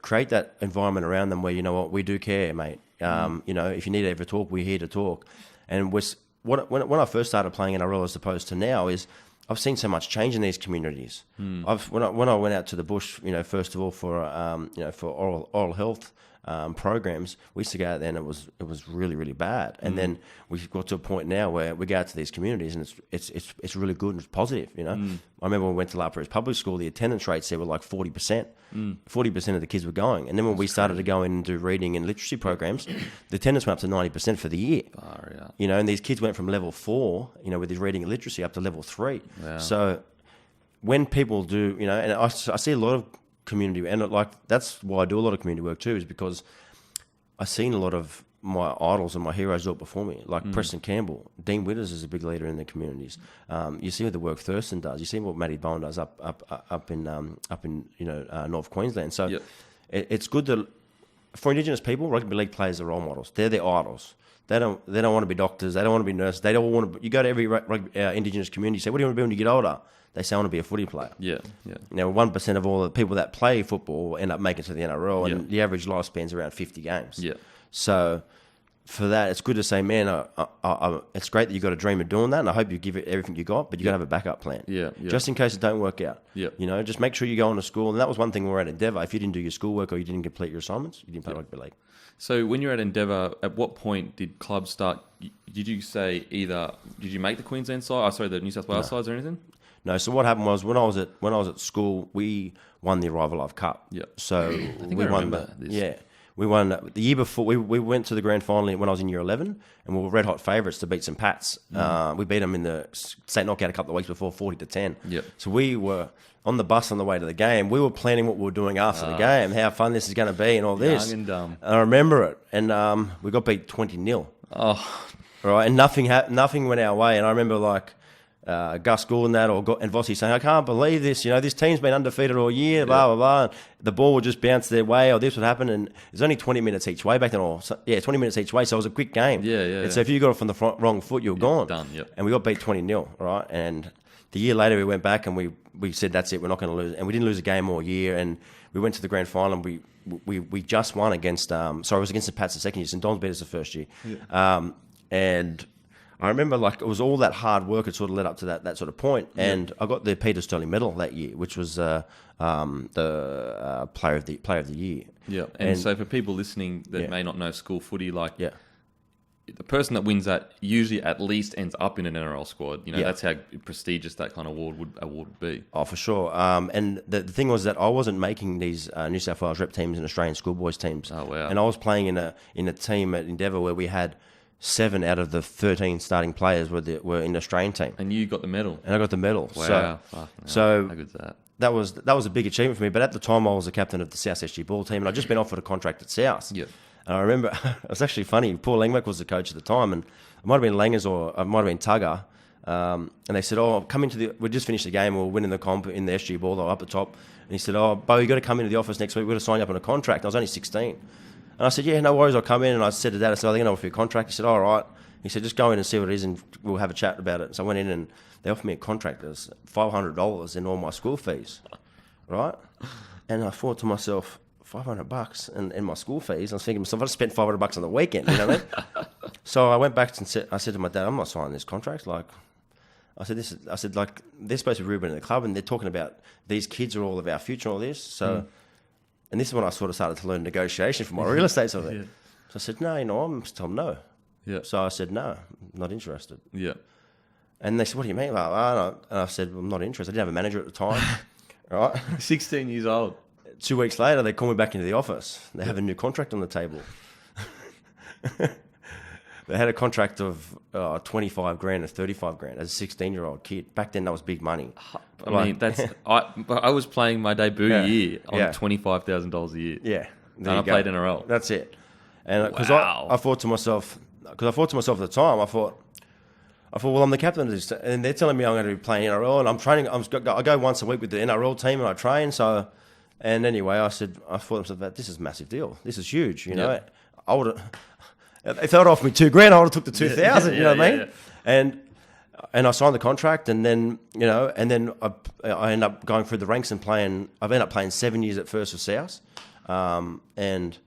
Create that environment around them where, you know what, we do care, mate. If you need to ever talk, we're here to talk. And when I first started playing NRL as opposed to now is I've seen so much change in these communities. When I went out to the bush, first of all for oral health programs, we used to go out there and it was really, really bad. And then we got to a point now where we go out to these communities and it's really good and it's positive. I remember when we went to La Perouse Public School, the attendance rates there were like 40%. 40% of the kids were going. And then when we started to go in and do reading and literacy programs, the attendance went up to 90% for the year. And these kids went from level 4, with his reading and literacy up to level 3. Wow. So when people do, and I see a lot of community, and that's why I do a lot of community work too, is because I've seen a lot of my idols and my heroes do it before me, like Preston Campbell. Dean Witters is a big leader in the communities. You see what the work Thurston does. You see what Matty Bowen does up in North Queensland. So it's good that for Indigenous people, rugby league players are role models. They're their idols. They don't want to be doctors. They don't want to be nurses. They don't want to. You go to every Indigenous community, you say, "What do you want to be when you get older?" They say, "I want to be a footy player." Yeah. 1% of all the people that play football end up making it to the NRL, and the average lifespan's around 50 games. Yeah. So for that, it's good to say, man, it's great that you've got a dream of doing that, and I hope you give it everything you got, but you got to have a backup plan. Yeah. Just in case it don't work out. Yeah. Just make sure you go on to school. And that was one thing we were at Endeavour. If you didn't do your schoolwork or you didn't complete your assignments, you didn't play rugby league. So when you're at Endeavour, at what point did clubs start? Did you say did you make the Queensland side? The New South Wales sides or anything? No. So what happened was when I was at school, we won the Arrival Life Cup. Yeah. So we won this. Yeah. We won the year before. We went to the grand final when I was in year 11, and we were red hot favourites to beat St Pat's. We beat them in the state knockout a couple of weeks before, 40-10. Yep. So we were on the bus on the way to the game. We were planning what we were doing after the game, how fun this is going to be, and all this. Young and dumb. And I remember it, and we got beat 20-0. Oh, right, and nothing went our way. And I remember Gus Gould and Vossi saying, "I can't believe this. This team's been undefeated all year, blah, blah, blah. And the ball would just bounce their way, or this would happen." And there's only 20 minutes each way back then, 20 minutes each way. So it was a quick game. And so if you got off on the wrong foot, you were gone. Done, yep. And we got beat 20-0, right? And the year later, we went back and we said, that's it, we're not going to lose. And we didn't lose a game all year. And we went to the grand final and we just won against, it was against the Pats the second year. St Don's beat us the first year. Yeah. And I remember it was all that hard work had sort of led up to that sort of point. And I got the Peter Sterling medal that year, which was the player of the year. Yeah. And so for people listening that may not know school footy, the person that wins that usually at least ends up in an NRL squad. That's how prestigious that kind of award would be. Oh, for sure. And the thing was that I wasn't making these New South Wales rep teams and Australian schoolboys teams. Oh, wow. And I was playing in a team at Endeavour where we had 7 out of the 13 starting players were in the Australian team. And you got the medal. And I got the medal. Wow. So how good's that? That was a big achievement for me. But at the time, I was the captain of the South SG ball team, and I'd just been offered a contract at South. Yep. And I remember, it was actually funny, Paul Langbeck was the coach at the time, and it might have been Langers or it might have been Tugger. And they said, come into we just finished the game, we were winning the comp in the SG ball, they were up the top. And he said, Beau, you got to come into the office next week, we've got to sign you up on a contract. I was only 16. And I said, yeah, no worries, I'll come in. And I said to Dad, I said, they're going to offer you a contract. He said, all right. He said, just go in and see what it is and we'll have a chat about it. So I went in and they offered me a contract. It was $500 in all my school fees, right? And I thought to myself, $500 in my school fees. I was thinking to myself, I just spent $500 on the weekend, you know what I mean? So I went back and said to my dad, I'm not signing this contract. I said, they're supposed to be ruling the club and they're talking about these kids are all of our future and all this. So, and this is when I sort of started to learn negotiation for my real estate sort of thing. So I said, no, I'm just told no. Yeah. So I said, no, I'm not interested. Yeah. And they said, what do you mean? And I said, well, I'm not interested. I didn't have a manager at the time. Right? 16 years old. 2 weeks later, they call me back into the office. They have a new contract on the table. They had a contract of $25,000 or $35,000 as a 16-year-old kid. Back then, that was big money. I mean, I was playing my debut year on $25,000 a year. Yeah, and I played NRL. That's it. And because I thought to myself at the time, I thought, well, I'm the captain of this, and they're telling me I'm going to be playing NRL, and I'm training. I go once a week with the NRL team, and I train. So And anyway, I thought to myself, that this is a massive deal. This is huge. You know, I would have. If they would offered me $2,000, I would have took the 2,000. You know what I mean? Yeah. And I signed the contract, and then I ended up going through the ranks and playing. I've ended up playing 7 years at first for South, and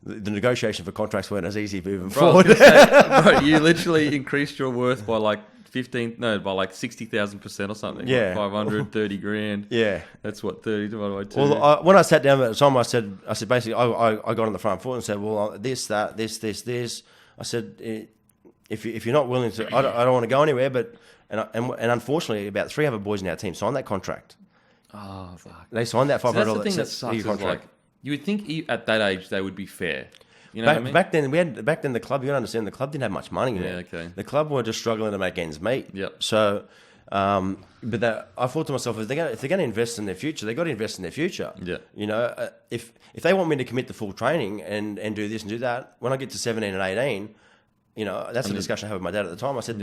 the negotiation for contracts weren't as easy moving forward. Bro, you literally increased your worth by like 60,000% or something. Yeah, like 530 grand. Yeah, that's what 30 divided by 2. Well, when I sat down at the time, I said basically, I got on the front foot and said, well, this. I said, if you're not willing to, I don't want to go anywhere. But and unfortunately, about 3 other boys in our team signed that contract. Oh, fuck. They signed that $500. That's the thing that sucks. Is like, you would think at that age they would be fair. You know what I mean? Back then the club, you don't understand, the club didn't have much money. Yeah, okay. The club were just struggling to make ends meet. Yep. So, but I thought to myself, if they're going to invest in their future, they've got to invest in their future. Yeah. You know, if they want me to commit to full training and do this and do that, when I get to 17 and 18, you know, that's a discussion I had with my dad at the time. I said,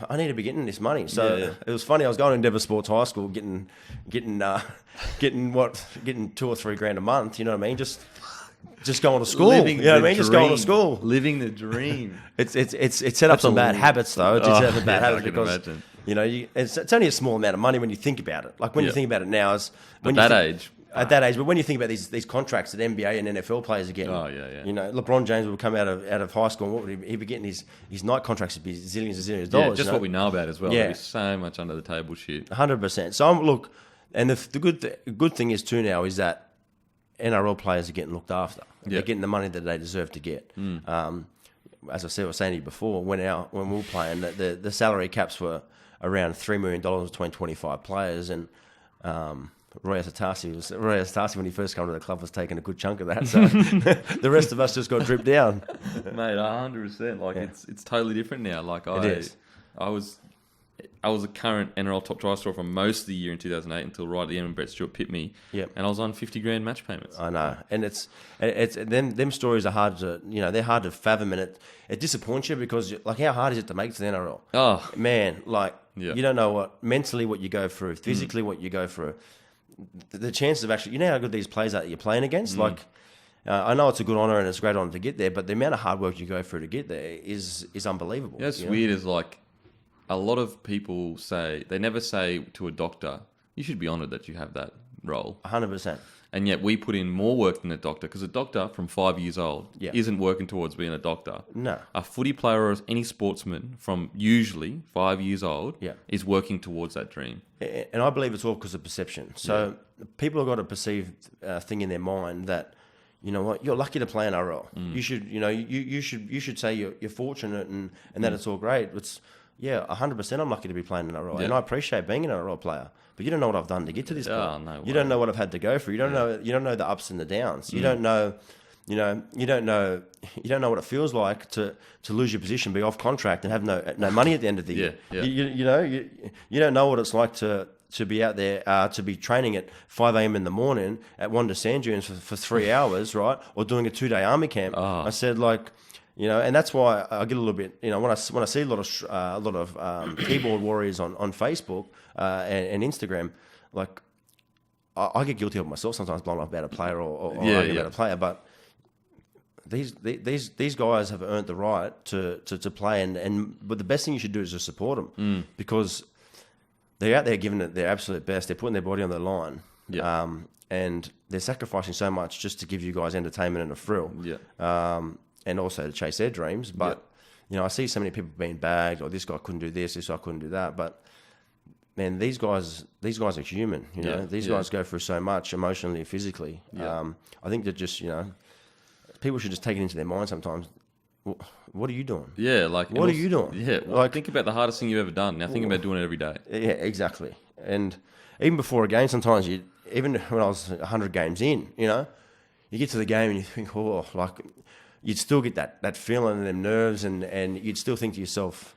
I need to be getting this money. So it was funny. I was going to Endeavour Sports High School, getting 2 or 3 grand a month. You know what I mean? Just going to school. Living you know what I mean? Just going to school. Living the dream. It's set up some bad habits though. It's set up some bad habits because imagine. You know it's only a small amount of money when you think about it. Like when you think about it now, at that age. At that age, but when you think about these contracts that NBA and NFL players are getting, you know, LeBron James will come out of high school and what would he be getting? His night contracts would be zillions and zillions of dollars. Just what we know about as well. There'd be so much under the table shit. 100%. So and the good thing is too now is that NRL players are getting looked after. They're getting the money that they deserve to get. As I was saying to you before, when we were playing, the salary caps were around $3 million between 25 players, and Roy Asatasi, when he first came to the club, was taking a good chunk of that. So the rest of us just got dripped down. Mate, 100%. Like it's totally different now. Like I was a current NRL top try scorer for most of the year in 2008 until right at the end when Brett Stewart pipped me. Yep. And I was on 50 grand match payments. I know. And it's them stories are hard to, you know, they're hard to fathom, and it disappoints you because like how hard is it to make it to the NRL? Oh. Man, like you don't know what you go through, physically what you go through. The chances of actually, you know how good these players are that you're playing against? Like, I know it's a good honour and it's a great honour to get there, but the amount of hard work you go through to get there is unbelievable. Yeah, it's weird is like a lot of people they never say to a doctor, you should be honoured that you have that role. 100%. And yet we put in more work than a doctor because a doctor from 5 years old isn't working towards being a doctor. No. A footy player or any sportsman from usually 5 years old is working towards that dream. And I believe it's all because of perception. So people have got a perceived thing in their mind that, you know what, you're lucky to play in NRL. You should, you know, you should say you're fortunate and that it's all great. It's 100%. I'm lucky to be playing in NRL, and I appreciate being an NRL player. But you don't know what I've done to get to this point. No you don't know what I've had to go through. You don't know. You don't know the ups and the downs. You don't know. You don't know what it feels like to lose your position, be off contract, and have no money at the end of the year. You don't know what it's like to be out there, to be training at 5 a.m. in the morning at Wanda Sand Dunes for 3 hours, right? Or doing a 2-day army camp. I said, like, you know, and that's why I get a little bit, you know, when I see a lot of keyboard warriors on Facebook and Instagram, like I get guilty of myself sometimes, blowing up about a player or arguing about a player, but these guys have earned the right to play, but the best thing you should do is just support them because they're out there giving it their absolute best. They're putting their body on the line, and they're sacrificing so much just to give you guys entertainment and a thrill. And also to chase their dreams. But, you know, I see so many people being bagged, or this guy couldn't do this guy couldn't do that. But, man, these guys are human, you know. These guys go through so much emotionally and physically. I think that just, you know, people should just take it into their mind sometimes. What are you doing? Yeah, like... What are you doing? Yeah, well, like, think about the hardest thing you've ever done. Now think about doing it every day. Yeah, exactly. And even before a game, sometimes even when I was 100 games in, you know, you get to the game and you think, like... You'd still get that feeling and them nerves, and you'd still think to yourself,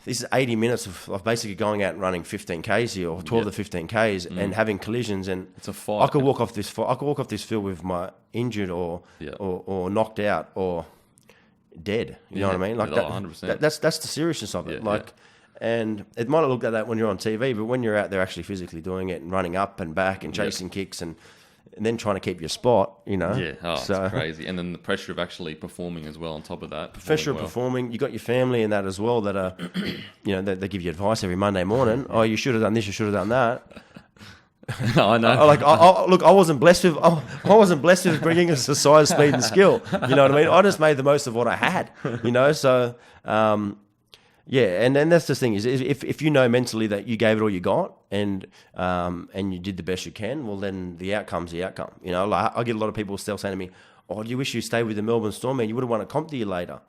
this is 80 minutes of basically going out and running 15Ks here, or 12 to 15Ks, and having collisions. And it's a fight. I could walk off this field with my injured or knocked out or dead. You know what I mean? Like 100%. That's the seriousness of it. And it might not look like that when you're on TV, but when you're out there actually physically doing it and running up and back and chasing kicks and then trying to keep your spot, Yeah, it's crazy. And then the pressure of actually performing as well on top of that. Pressure of performing. You got your family in that as well that are, they give you advice every Monday morning. Oh, you should have done this, you should have done that. I know. I wasn't blessed with Greg Inglis' size, speed, and skill. You know what I mean? I just made the most of what I had. So and then that's the thing is if you know mentally that you gave it all you got and you did the best you can, well then the outcome's the outcome. Like I get a lot of people still saying to me, "Oh, do you wish you stayed with the Melbourne Storm, man? You would have won a comp the year later."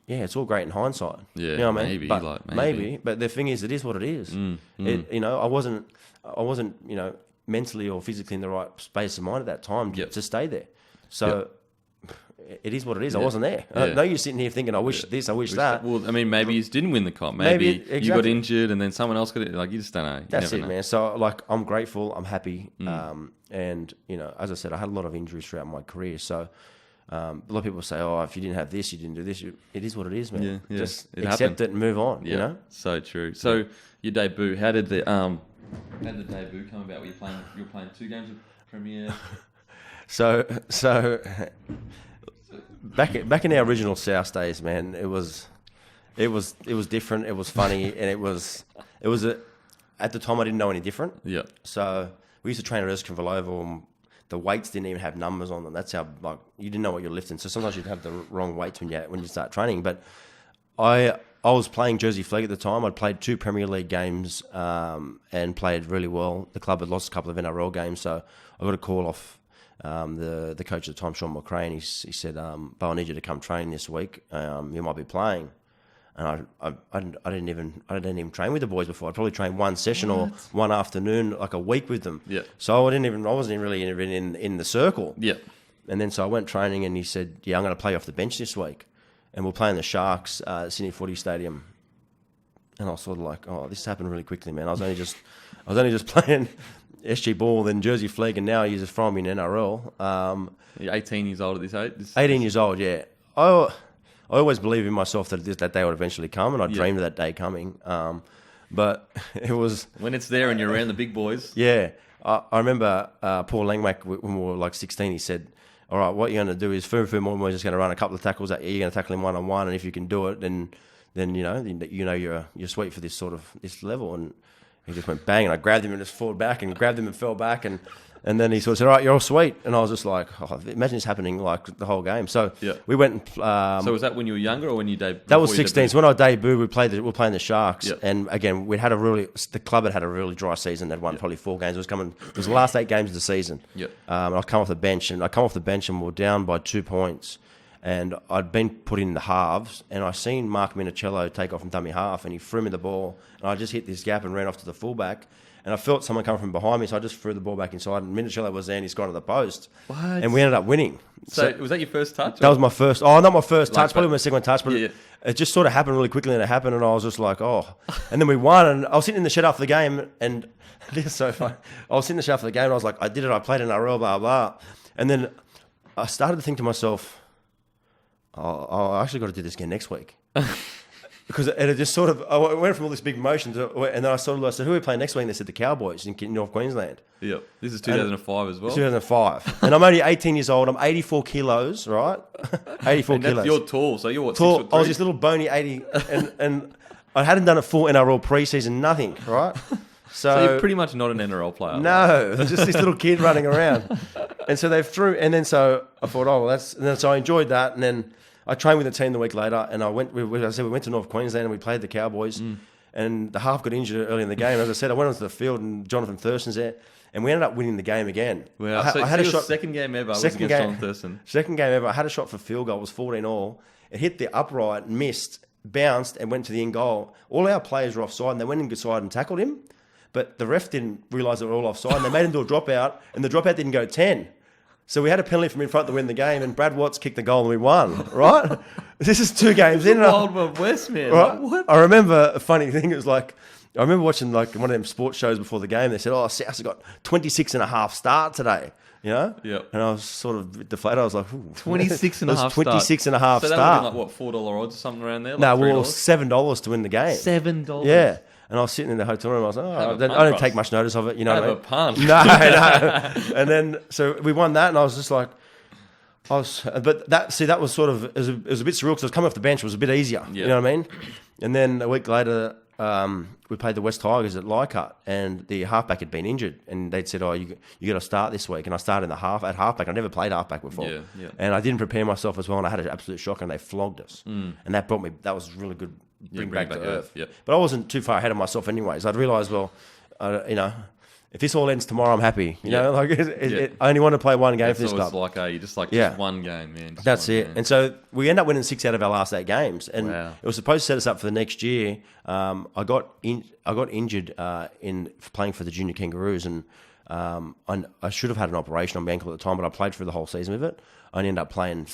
Yeah, it's all great in hindsight. Yeah, you know what I mean? Maybe. But the thing is, it is what it is. I wasn't, mentally or physically in the right space of mind at that time to stay there. So it is what it is. I wasn't there. Yeah. No, you're sitting here thinking, I wish this, I wish that. Well, I mean, maybe you didn't win the comp. Maybe you got injured and then someone else got it. Like, you just don't know. That's it, man. So, I'm grateful. I'm happy. And, as I said, I had a lot of injuries throughout my career. So, a lot of people say, "Oh, if you didn't have this, you didn't do this." It is what it is, man. Yeah. Just accept it and move on. So true. So your debut, how did the debut come about? You were playing 2 games of Premier. So back in our original South days, man, it was different. It was funny, and it was at the time I didn't know any different. Yeah. So we used to train at Erskine Oval, and the weights didn't even have numbers on them. That's how you didn't know what you're lifting. So sometimes you'd have the wrong weights when you start training. But I was playing Jersey Flegg at the time. I'd played 2 Premier League games and played really well. The club had lost a couple of NRL games, so I got a call off the coach at the time, Sean McRae, and he said, "Beau, I need you to come train this week. You might be playing." And I didn't even train with the boys before. I'd probably trained one session or one afternoon, like a week with them. Yeah. So I wasn't really even in the circle. Yeah. And then so I went training, and he said, "Yeah, I'm going to play off the bench this week, and we're playing the Sharks at Sydney Footy Stadium." And I was sort of like, "Oh, this happened really quickly, man. I was only just playing SG ball, then Jersey Flegg, and now he's just from in NRL." You're 18 years old at this age. 18 years old, yeah. I always believed in myself that that day would eventually come, and I dreamed of that day coming. But it was... When it's there and you're around the big boys. Yeah. I remember Paul Langmack, when we were like 16, he said, "All right, what you're going to do is we're just going to run a couple of tackles at you. You're going to tackle him one-on-one, and if you can do it, then you're sweet for this level." And he just went bang, and I grabbed him and just forward back and grabbed him and fell back, and then he sort of said, "All right, you're all sweet." And I was just like, imagine this happening like the whole game. So we went and... so was that when you were younger or when you debuted? That was 16. So when I debuted, we were playing the Sharks. Yep. And again, the club had a really dry season. They'd won probably 4 games. It was the last 8 games of the season. Yep. And I come off the bench and we were down by 2 points. And I'd been put in the halves, and I seen Mark Minicello take off from dummy half, and he threw me the ball, and I just hit this gap and ran off to the fullback. And I felt someone come from behind me, so I just threw the ball back inside. And Minicello was there, and he's gone to the post. What? And we ended up winning. So was that your first touch? That was my first. Oh, not my first touch. Probably my second touch. But it just sort of happened really quickly, and it happened, and I was just like, oh. And then we won, and I was sitting in the shed after the game, and this is so funny. I was sitting in the shed after the game, and I was like, I did it. I played in NRL, blah blah. And then I started to think to myself, I actually got to do this again next week. Because it just sort of, I went from all this big motion to, and then I said, who are we playing next week? And they said the Cowboys in North Queensland. Yeah, this is 2005 as well. 2005. And I'm only 18 years old. I'm 84 kilos, right? 84 kilos. You're tall, so you're what, tall? 6'3"? I was this little bony 80, and I hadn't done a full NRL preseason, nothing, right? So you're pretty much not an NRL player. No, just this little kid running around. And so they threw, and then so I thought, and then so I enjoyed that, and then I trained with the team the week later, and we went to North Queensland and we played the Cowboys, and the half got injured early in the game. As I said, I went onto the field and Jonathan Thurston's there, and we ended up winning the game again. Wow. I had a shot. Second game ever was against Jonathan Thurston. Second game ever. I had a shot for field goal. It was 14-all. It hit the upright, missed, bounced, and went to the in goal. All our players were offside, and they went inside and tackled him, but the ref didn't realise they were all offside, and they made him do a dropout, and the dropout didn't go 10. So we had a penalty from in front to win the game, and Brad Watts kicked the goal and we won, right? This is 2 games in. Wild West, man. Right? Like, what? I remember a funny thing. It was like, I remember watching like one of them sports shows before the game. They said, South has got 26 and a half start today. you know? Yep. And I was sort of deflated. I was like, ooh. 26 and a half 26 and a half so start. So that would be like, what, $4 odds or something around there? Like no, well, $7 to win the game. $7? Yeah. And I was sitting in the hotel room. I was like, I didn't take much notice of it. You know what I mean? Have a punt. No. And then, so we won that, and I was just like, but that was sort of, it was a bit surreal because I was coming off the bench. It was a bit easier. Yep. You know what I mean? And then a week later, we played the West Tigers at Leichhardt, and the halfback had been injured, and they'd said, you got to start this week. And I started at halfback. I never played halfback before. Yeah. And I didn't prepare myself as well, and I had an absolute shock, and they flogged us. And that was really good. Bring back to earth. Yep. But I wasn't too far ahead of myself anyways. I'd realised, if this all ends tomorrow, I'm happy. You know, like I only want to play one game for this club. Just one game, man. That's it. And so we end up winning 6 out of our last 8 games, and it was supposed to set us up for the next year. I got injured in playing for the junior Kangaroos, and I should have had an operation on my ankle at the time, but I played through the whole season with it. I ended up playing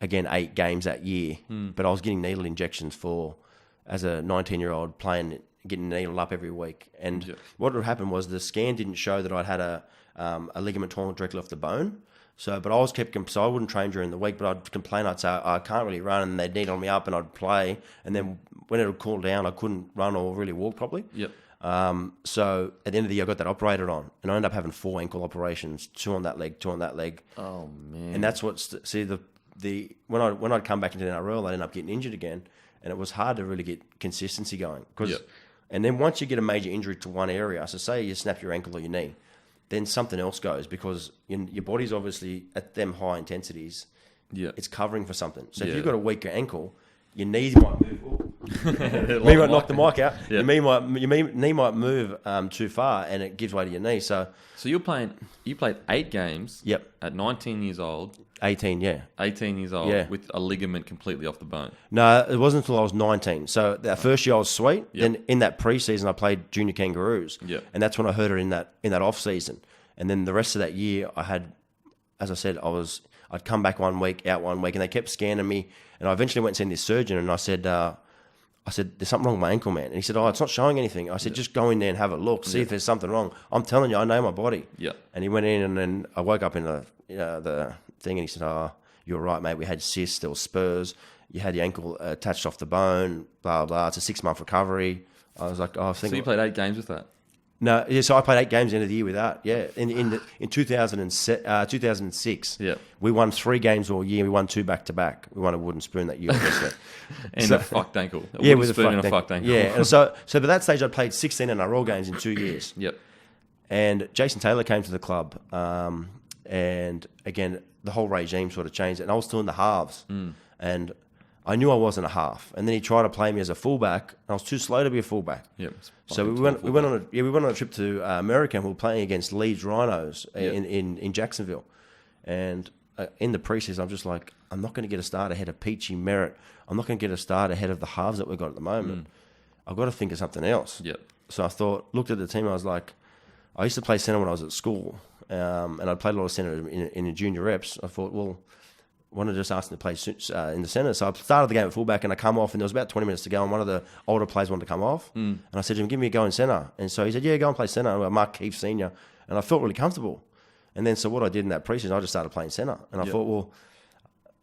again 8 games that year, but I was getting needle injections as a 19-year-old getting needled up every week. And what would happen was the scan didn't show that I'd had a ligament torn directly off the bone. So I wouldn't train during the week, but I'd complain. I'd say I can't really run, and they'd needle me up, and I'd play. And then when it would cool down, I couldn't run or really walk properly. Yep. So at the end of the year, I got that operated on, and I ended up having 4 ankle operations, 2 on that leg, 2 on that leg. Oh man! And that's when I'd come back into the NRL, I'd end up getting injured again, and it was hard to really get consistency going. And then once you get a major injury to one area, so say you snap your ankle or your knee, then something else goes because your body's obviously at them high intensities. Yeah, it's covering for something. So if you've got a weaker ankle, your knees might move. Me might knock the mic out. Yeah. Your knee might move too far, and it gives way to your knee. So you played 8 games. Yep. At 19 years old. 18, yeah. 18 years old, with a ligament completely off the bone. No, it wasn't until I was 19. So that first year I was sweet. Yep. Then in that pre-season I played junior Kangaroos. Yep. And that's when I hurt it in that off-season. And then the rest of that year I had, as I said, I'd come back one week, out one week, and they kept scanning me. And I eventually went and seen this surgeon, and I said, there's something wrong with my ankle, man. And he said, it's not showing anything. I said, just go in there and have a look, see if there's something wrong. I'm telling you, I know my body. Yeah. And he went in, and then I woke up in the thing, and he said, you're right, mate. We had cysts, there were spurs. You had your ankle attached off the bone, blah, blah. It's a 6-month recovery. I was like, So you played 8 games with that? No, so I played 8 games at the end of the year with that. Yeah, in 2006, we won 3 games all year. We won 2 back-to-back. We won a wooden spoon that year, obviously. And a fucked ankle. With a fucked ankle. Yeah, and so by that stage, I played 16 NRL games in 2 years. Yep. And Jason Taylor came to the club, and again, the whole regime sort of changed, and I was still in the halves, and I knew I wasn't a half. And then he tried to play me as a fullback, and I was too slow to be a fullback. Yep. So we went on a trip to America, and we were playing against Leeds Rhinos in Jacksonville. And in the preseason, I'm just like, I'm not going to get a start ahead of Peachy, Merritt. I'm not going to get a start ahead of the halves that we've got at the moment. I've got to think of something else. Yep. So I looked at the team, I was like, I used to play centre when I was at school, and I played a lot of centre in the junior reps. I thought, well, why not just ask them to play in the centre? So I started the game at fullback, and I come off, and there was about 20 minutes to go, and one of the older players wanted to come off. And I said to him, give me a go in centre. And so he said, yeah, go and play centre. And Mark Keefe Senior. And I felt really comfortable. And then so what I did in that preseason, I just started playing centre. And I thought, well,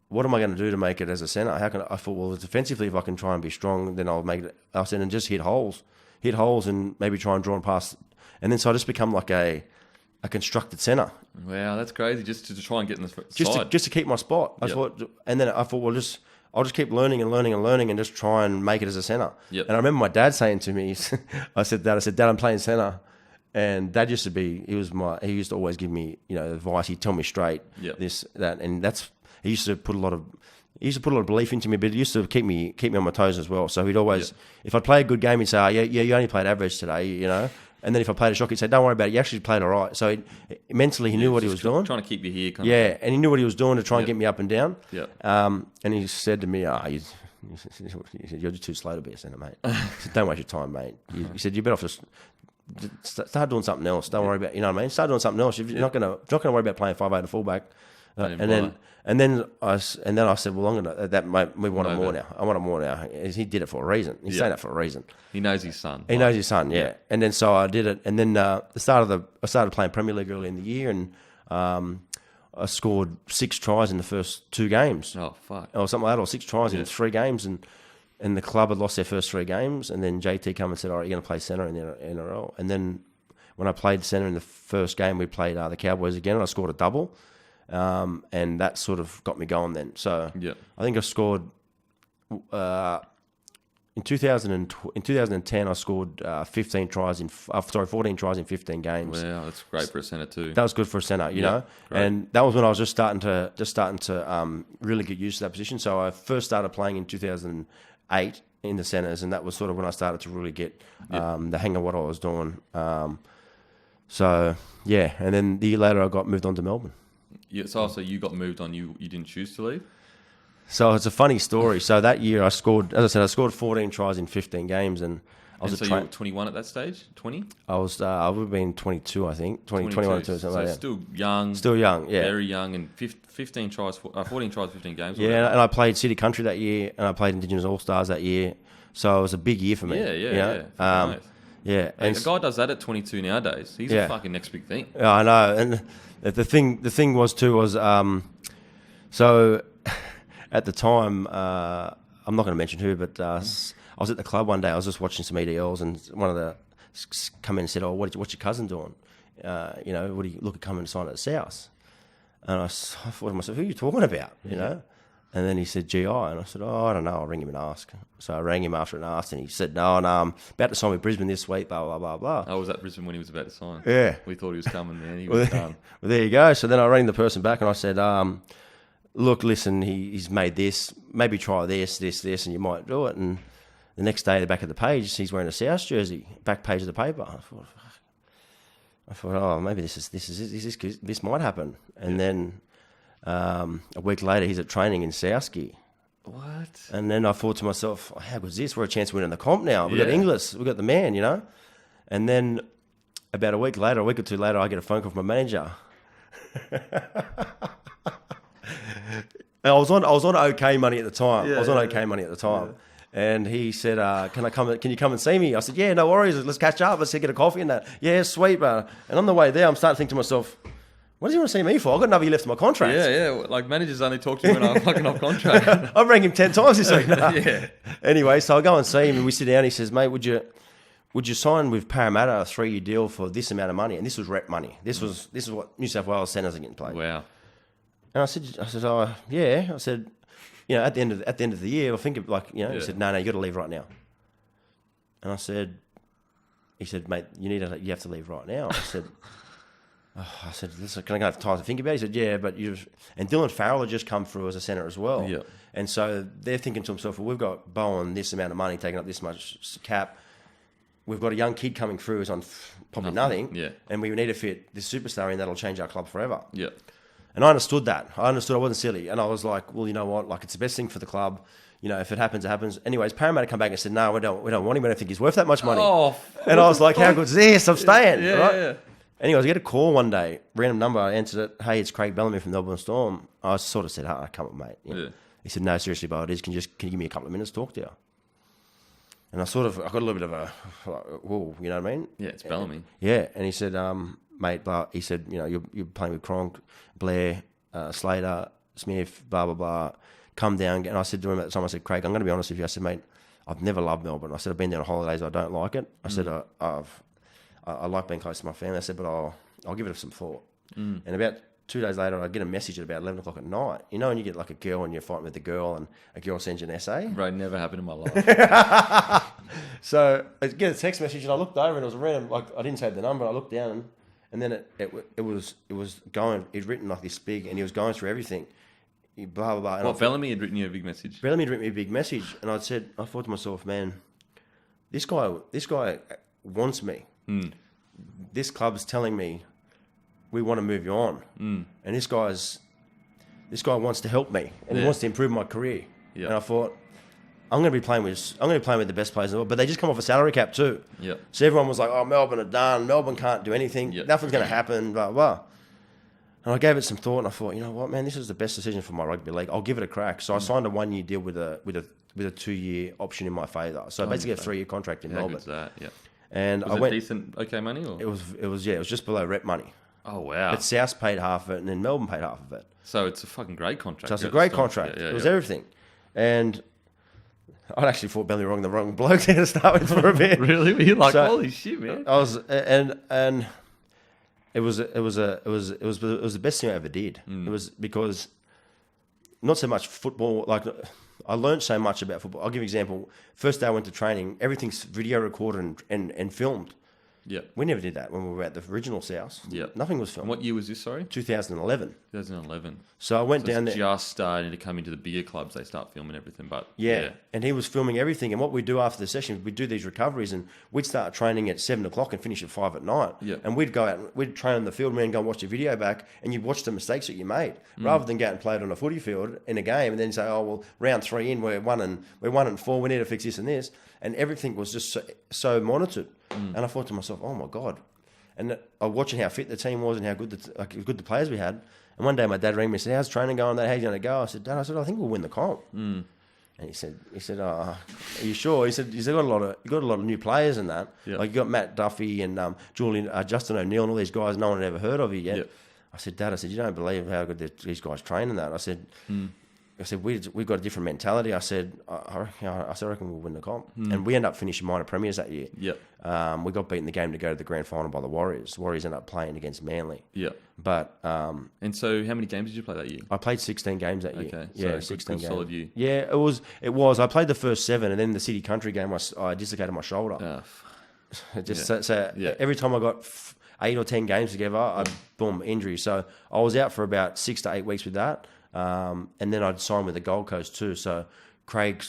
what am I going to do to make it as a centre? I thought, well, defensively, if I can try and be strong, then I'll make it. I said, and just hit holes, and maybe try and draw and pass. And then so I just become like a constructed centre. Wow, that's crazy. Just to try and get in the side. Just to keep my spot. I thought, well, I'll just keep learning and just try and make it as a centre. Yep. And I remember my dad saying to me, I said, Dad, I'm playing centre. And Dad used to always give me, advice. He'd tell me straight this, that, and he used to put a lot of belief into me, but it used to keep me on my toes as well. So he'd always, if I play a good game, he'd say, you only played average today, And then if I played a shock, he'd say, don't worry about it. You actually played all right. So mentally, he knew what he was doing. Trying to keep you here. And he knew what he was doing to try and get me up and down. Yeah. And he said to me, you're too slow to be a centre, mate. He said, don't waste your time, mate. He said, you're better off just start doing something else. Don't worry about, Start doing something else. You're not going to worry about playing 5'8" and fullback. And then I said, well, I'm gonna. We want it more now. I want it more now. He did it for a reason. He's saying that for a reason. He knows his son. He knows his son. Yeah. And then so I did it. And then I started playing Premier League early in the year, and I scored 6 tries in the first 2 games. Oh, fuck. Or something like that, or 6 tries in 3 games. And the club had lost their first 3 games. And then JT come and said, all right, you're going to play centre in the NRL. And then when I played centre in the first game, we played the Cowboys again, and I scored a double. And that sort of got me going then. So I think I scored... In 2010, I scored 14 tries in 15 games. Wow, that's great for a centre too. That was good for a centre, you know. Great. And that was when I was just starting to really get used to that position. So I first started playing in 2008 in the centres, and that was sort of when I started to really get the hang of what I was doing. So yeah, and then the year later, I got moved on to Melbourne. Yeah, so you got moved on. You didn't choose to leave. So it's a funny story. So that year I scored, as I said, I scored 14 tries in 15 games, and I was you were 21 at that stage. 20. I would have been 22, I think. 21 or 22, something like that. Still young. Still young, yeah. Very young, and 14 tries, 15 games. Yeah, and I played City Country that year, and I played Indigenous All-Stars that year. So it was a big year for me. Yeah. Nice. Yeah, and a guy does that at 22 nowadays. He's a fucking next big thing. Yeah, I know. And the thing was so. At the time, I'm not going to mention who, but I was at the club one day. I was just watching some EDLs, and one of the come in and said, "Oh, what's your cousin doing? What do you look at coming to sign at the South?" And I thought to myself, "Who are you talking about?" You know. And then he said GI, and I said, "Oh, I don't know. I'll ring him and ask." So I rang him after and asked, and he said, "No, I'm about to sign with Brisbane this week." Blah blah blah blah. I was at Brisbane when he was about to sign. Yeah, we thought he was coming. Then he was done. Well, there you go. So then I rang the person back, and I said, "Look, listen, he's made this. Maybe try this, and you might do it." And the next day, at the back of the page, he's wearing a South jersey, back page of the paper. I thought, oh, maybe this might happen. And then a week later, he's at training in Southsea. What? And then I thought to myself, oh, how good is this? We're a chance of winning the comp now. We've got Inglis. We've got the man, you know. And then about a week or 2 later, I get a phone call from my manager. I was on OK money at the time. And he said, "Can you come and see me?" I said, "Yeah, no worries. Let's catch up. Let's get a coffee and that." "Yeah, sweet, bro." And on the way there, I'm starting to think to myself, what does he want to see me for? I've got another year left of my contract. Yeah. Like managers only talk to you when I'm fucking off contract. I've rang him 10 times this week. Yeah. Anyway, so I go and see him, and we sit down. He says, "Mate, would you sign with Parramatta a 3-year deal for this amount of money?" And this was rep money. This is what New South Wales centres are getting paid. Wow. And I said, "Oh, yeah." I said, at the end of the year, I think He said, "No, you got to leave right now." And he said, "Mate, you have to leave right now." I said, "Listen, can I have time to think about it?" He said, "Yeah, but and Dylan Farrell had just come through as a centre as well." Yeah. And so they're thinking to themselves, well, we've got Beau on this amount of money, taking up this much cap. We've got a young kid coming through who's on probably nothing. Yeah. And we need to fit this superstar in that'll change our club forever. Yeah. And I understood that. I wasn't silly. And I was like, well, you know what? Like, it's the best thing for the club. If it happens, it happens. Anyways, Parramatta come back and said, "No, we don't want him. We don't think he's worth that much money." Oh, and I was like, how good is this? I'm staying. Yeah, right? yeah. Anyways, I get a call one day, random number. I answered it. "Hey, it's Craig Bellamy from Melbourne Storm." I sort of said, "Come on, mate." Yeah. He said, "No, seriously, Beau, it is. Can you give me a couple of minutes to talk to you?" And I got a little bit of a, whoa, you know what I mean? Yeah, it's Bellamy. Yeah, and he said, "Mate," he said, "You're playing with Cronk, Blair, Slater, Smith, blah, blah, blah. Come down." And I said to him at the time, I said, "Craig, I'm going to be honest with you." I said, "Mate, I've never loved Melbourne." I said, "I've been there on holidays. I don't like it." I said, I like being close to my family." I said, "But I'll give it some thought." And about 2 days later, I get a message at about 11 o'clock at night. When you get like a girl and you're fighting with the girl and a girl sends you an essay? Right, never happened in my life. So I get a text message and I looked over and it was a random, I didn't save the number. I looked down and then it was going, it's written like this big and he was going through everything. Blah, blah, blah. And Bellamy had written you a big message? Bellamy had written me a big message. And I thought to myself, man, this guy wants me. This club's telling me we want to move you on, and this guy wants to help me and he wants to improve my career. Yeah. And I thought, I'm going to be playing with the best players in the world, but they just come off a salary cap too. Yeah. So everyone was like, "Oh, Melbourne are done. Melbourne can't do anything. Yep. Nothing's going to happen." Blah blah. And I gave it some thought, and I thought, you know what, man, this is the best decision for my rugby league. I'll give it a crack. So I signed a 1-year deal with a 2-year option in my favour. So basically a 3-year contract in Melbourne. How good's that? Yeah. And Was it decent, okay money? Or? It was just below rep money. Oh, wow. But South paid half of it, and then Melbourne paid half of it. So it's a fucking great contract. So it's a great contract. It was everything. And I'd actually thought Bentley wrong, the wrong bloke there to start with for a bit. Really? Were you like, holy shit, man? I was, and it was the best thing I ever did. It was because not so much football, like I learned so much about football. I'll give you an example. First day I went to training, everything's video recorded and filmed. Yeah. We never did that when we were at the original South. Yeah. Nothing was filmed. And what year was this, sorry? 2011. 2011. So I went down there. Just starting to come into the bigger clubs, they start filming everything. But yeah. And he was filming everything. And what we do after the session, we'd do these recoveries, and we'd start training at 7 o'clock and finish at 5 at night. Yeah. And we'd go out and we'd train on the field, and go and watch the video back, and you'd watch the mistakes that you made, rather than go out and play it on a footy field in a game and then say, oh, well, round 3 in, we're 1-4, we need to fix this and this. And everything was just so monitored. And I thought to myself, oh my God. And I was watching how fit the team was and how good the players we had. And one day my dad rang me and said, how's training going? How's you going to go? I said, Dad, I think we'll win the comp. And he said, oh, are you sure? He said, you got a lot of new players in that. Yeah. Like you got Matt Duffy and Justin O'Neill and all these guys no one had ever heard of you yet. Yeah. I said, Dad, you don't believe how good these guys train in that. I said, we've got a different mentality. I said, I reckon we'll win the comp. And we ended up finishing minor premiers that year. Yep. We got beaten the game to go to the grand final by the Warriors. The Warriors ended up playing against Manly. Yeah. But and so how many games did you play that year? I played 16 games that year. Okay. Yeah, so 16 games. Solid year. Yeah, it was. I played the first 7, and then the City Country game, I dislocated my shoulder. Every time I got 8 or 10 games together, boom, injury. So I was out for about 6 to 8 weeks with that. And then I'd signed with the Gold Coast too. So Craig,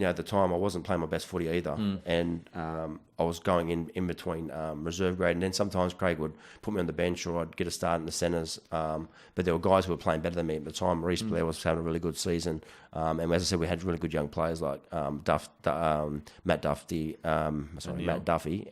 at the time I wasn't playing my best footy either. And I was going in between reserve grade. And then sometimes Craig would put me on the bench, or I'd get a start in the centres. But there were guys who were playing better than me at the time. Maurice Blair was having a really good season. And as I said, we had really good young players like Matt Duffy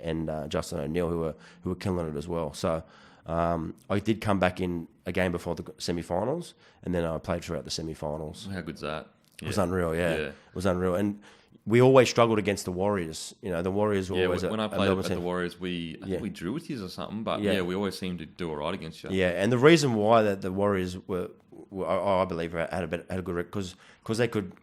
and Justin O'Neill who were killing it as well. So I did come back in a game before the semi-finals, and then I played throughout the semi-finals. How good's that? It was unreal, yeah. It was unreal. And we always struggled against the Warriors. You know, the Warriors were always when I played at the Warriors, I think we drew with you or something, but we always seemed to do all right against you. Yeah, and the reason why that the Warriors were I believe, had a good record because they could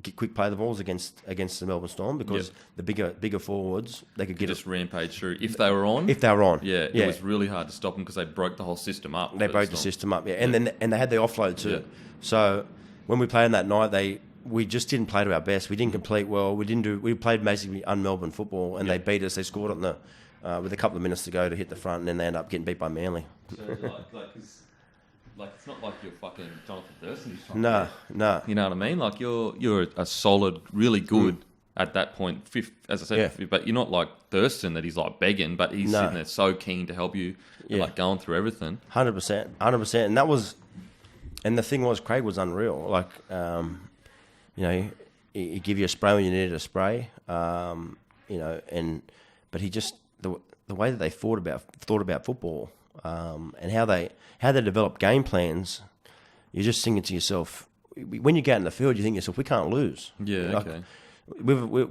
get quick play the balls against the Melbourne Storm, because the bigger forwards, they could get just rampage through if they were on. Yeah, it was really hard to stop them because they broke the whole system up. They broke the system up, and they had the offload too. Yeah. So when we played on that night, we just didn't play to our best. We didn't complete well. We played basically un-Melbourne football, and they beat us. They scored on with a couple of minutes to go to hit the front, and then they ended up getting beat by Manly. So it's not like you're fucking Jonathan Thurston. No. You know what I mean? Like you're a solid, really good at that point. Fifth, as I said, but you're not like Thurston that he's like begging, but he's sitting there so keen to help you, and like going through everything. 100%, and that was, and the thing was, Craig was unreal. Like, he give you a spray when you needed a spray, but he just the way that they thought about football. And how they develop game plans, you're just thinking to yourself, when you get in the field, you think to yourself, we can't lose. Yeah, okay.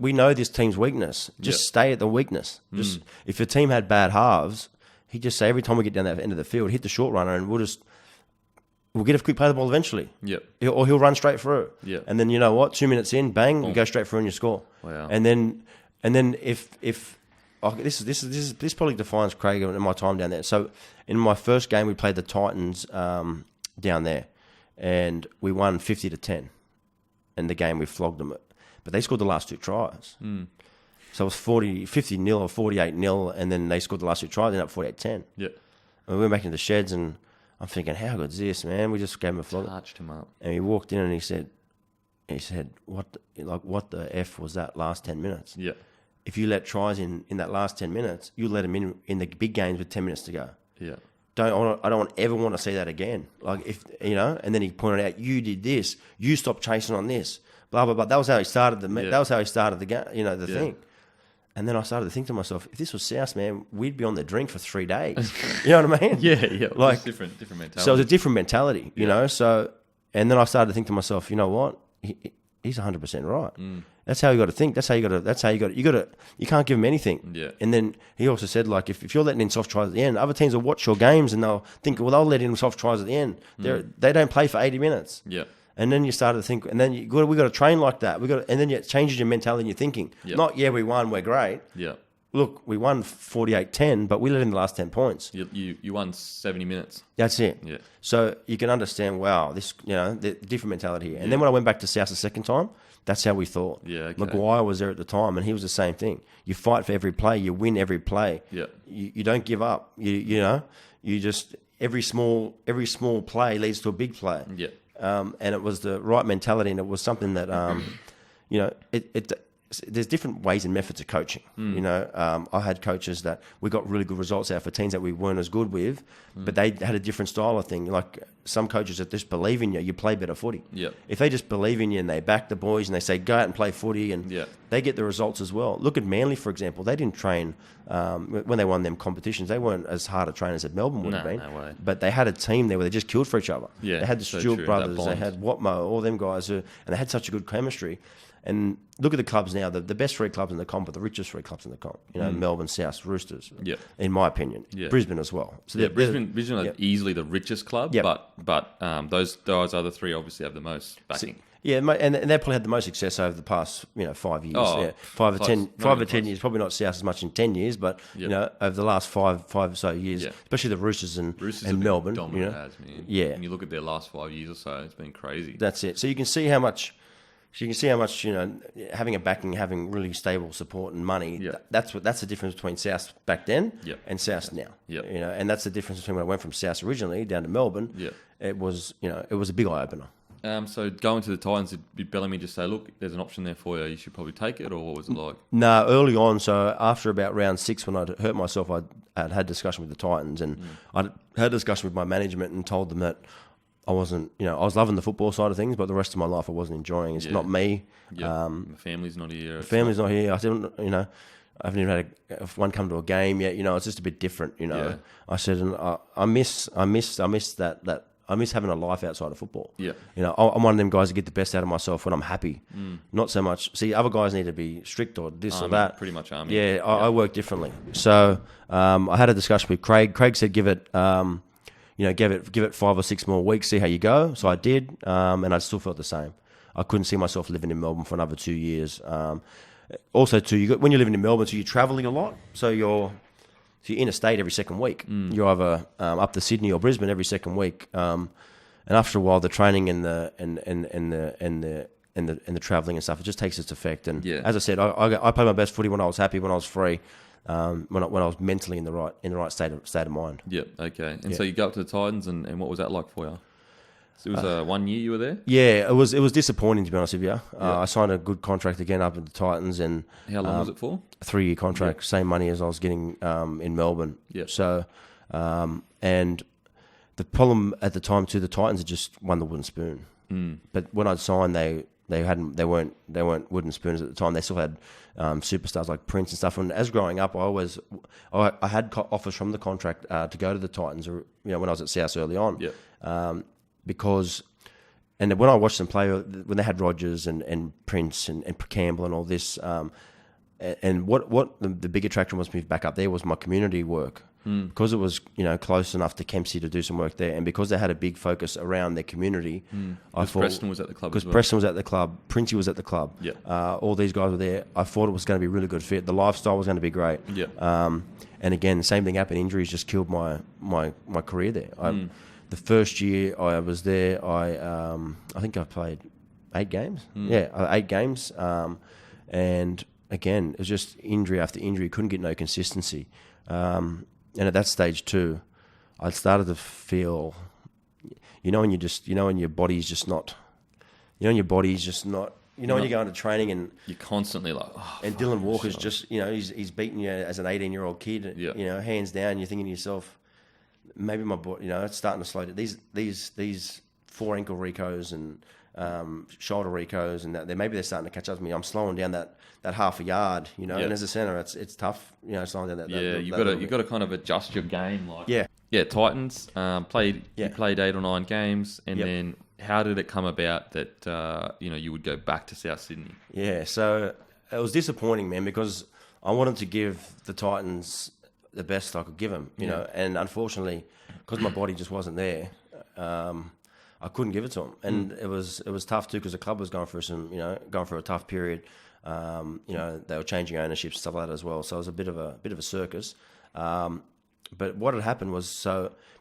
We know this team's weakness. Just stay at the weakness. Just if your team had bad halves, he'd just say every time we get down that end of the field, hit the short runner, and we'll get a quick play the ball eventually. Yep. Or he'll run straight through. Yeah. And then you know what? 2 minutes in, bang, you go straight through and you score. Wow. And then if this probably defines Craig and my time down there. So in my first game, we played the Titans down there, and we won 50-10. In the game, we flogged them, but they scored the last 2 tries. So it was 50-0 or 48-0, and then they scored the last 2 tries, ended up 48-10. Yeah. And we went back into the sheds, and I'm thinking, how good's this, man? We just gave him a flog. Touched him up, and he walked in and he said, what the F was that last 10 minutes? Yeah. If you let tries in that last 10 minutes, you let them in the big games with 10 minutes to go. Yeah. I don't ever want to see that again. Like and then he pointed out, you did this, you stopped chasing on this, blah blah blah. That was how he started that was how he started the game, the thing. And then I started to think to myself, if this was South, man, we'd be on the drink for 3 days. You know what I mean? Yeah. Like different mentality. So it was a different mentality, you know. So and then I started to think to myself, you know what? He's 100% right. That's how you got to think. That's how you got to. You can't give them anything. Yeah. And then he also said, like, if you're letting in soft tries at the end, other teams will watch your games and they'll think, well, they'll let in soft tries at the end. They don't play for 80 minutes. Yeah. And then you started to think, and then we got to train like that. And then it changes your mentality and your thinking. Yep. Not, we won, we're great. Yeah. Look, we won 48-10, but we let in the last 10 points. You won 70 minutes. That's it. Yeah. So you can understand, wow, this, the different mentality here. And then when I went back to South the second time, that's how we thought. Yeah, okay. Maguire was there at the time, and he was the same thing. You fight for every play, you win every play. Yeah. You don't give up. You just every small play leads to a big play. Yeah. And it was the right mentality, and it was something that there's different ways and methods of coaching. I had coaches that we got really good results out for teams that we weren't as good with, but they had a different style of thing. Like some coaches that just believe in you, you play better footy. Yeah. If they just believe in you and they back the boys and they say, go out and play footy, and they get the results as well. Look at Manly, for example. They didn't train, when they won them competitions, they weren't as hard a trainers as Melbourne would have been. No way. But they had a team there where they just killed for each other. Yeah, they had the so Stewart true, brothers, that they bond. had Watmo, all them guys, and they had such a good chemistry. And look at the clubs now. The best three clubs in the comp are the richest three clubs in the comp. Melbourne, South, Roosters. Yeah. In my opinion. Yeah. Brisbane as well. So Brisbane are easily the richest club, but those other three obviously have the most backing. And they probably had the most success over the past 5 years. Oh, 5 or 10 years. Probably not South as much in 10 years, but over the last five or so years, especially the Roosters and Melbourne. Dominant has, man. Yeah. When you look at their last 5 years or so, it's been crazy. That's it. So you can see how much. Having a backing, having really stable support and money. That's the difference between South back then and South now. And that's the difference between when I went from South originally down to Melbourne. It was a big eye opener. So going to the Titans, did Bellamy just say, look, there's an option there for you, you should probably take it, or what was it like? No, early on, so after about round 6 when I'd hurt myself, I'd had a discussion with the Titans, and I'd had a discussion with my management and told them that I wasn't, I was loving the football side of things, but the rest of my life I wasn't enjoying. It's not me. My family's not here. Family's not here. I didn't, I haven't even had one come to a game yet. It's just a bit different. I said, and I miss that. I miss having a life outside of football. Yeah. I'm one of them guys that get the best out of myself when I'm happy. Not so much. See, other guys need to be strict or this or that. Pretty much army. Yeah, I work differently. So I had a discussion with Craig. Craig said, give it. Give it 5 or 6 more weeks, see how you go. So I did, and I still felt the same. I couldn't see myself living in Melbourne for another 2 years. Also, too, when you're living in Melbourne, so you're travelling a lot. So you're interstate every second week. You're either up to Sydney or Brisbane every second week. And after a while, the training and the travelling and stuff, it just takes its effect. And as I said, I played my best footy when I was happy, when I was free. When I was mentally in the right state of mind. Yeah. Okay. And so you go up to the Titans, and what was that like for you? So it was 1 year you were there. Yeah, it was disappointing, to be honest with you. I signed a good contract again up at the Titans, and how long was it for? A 3-year contract, same money as I was getting in Melbourne. Yeah. So, and the problem at the time too, the Titans had just won the wooden spoon. But when I signed, they weren't wooden spoons at the time. They still had superstars like Prince and stuff. And as growing up, I had offers from the contract to go to the Titans. When I was at South early on, because when I watched them play, when they had Rodgers and Prince and Campbell and all this, and what the big attraction was for me back up there was my community work. Because it was close enough to Kempsey to do some work there, and because they had a big focus around their community, I thought Preston was at the club. Because Preston was at the club, Princey was at the club. Yeah. All these guys were there. I thought it was going to be a really good fit. The lifestyle was going to be great. Yeah. And again, the same thing happened. Injuries just killed my career there. The first year I was there, I think I played 8 games. 8 games. And again, it was just injury after injury. Couldn't get no consistency. And at that stage too, I started to feel, when your body's just not, when you go into training and you're constantly like, and Dylan Walker's just, he's beating you as an 18-year-old kid, hands down. You're thinking to yourself, maybe my body, it's starting to slow down. These 4 ankle recos and shoulder recos and that, maybe they're starting to catch up with me. I'm slowing down that half a yard, and as a centre, it's tough, slowing down that. You've got to kind of adjust your game, Titans played 8 or 9 games, and then how did it come about that you would go back to South Sydney? Yeah, so it was disappointing, man, because I wanted to give the Titans the best I could give them, you know, and unfortunately, because my body just wasn't there, I couldn't give it to them, and it was tough too because the club was going through a tough period. They were changing ownerships, stuff like that as well. So it was a bit of a circus. But what had happened was,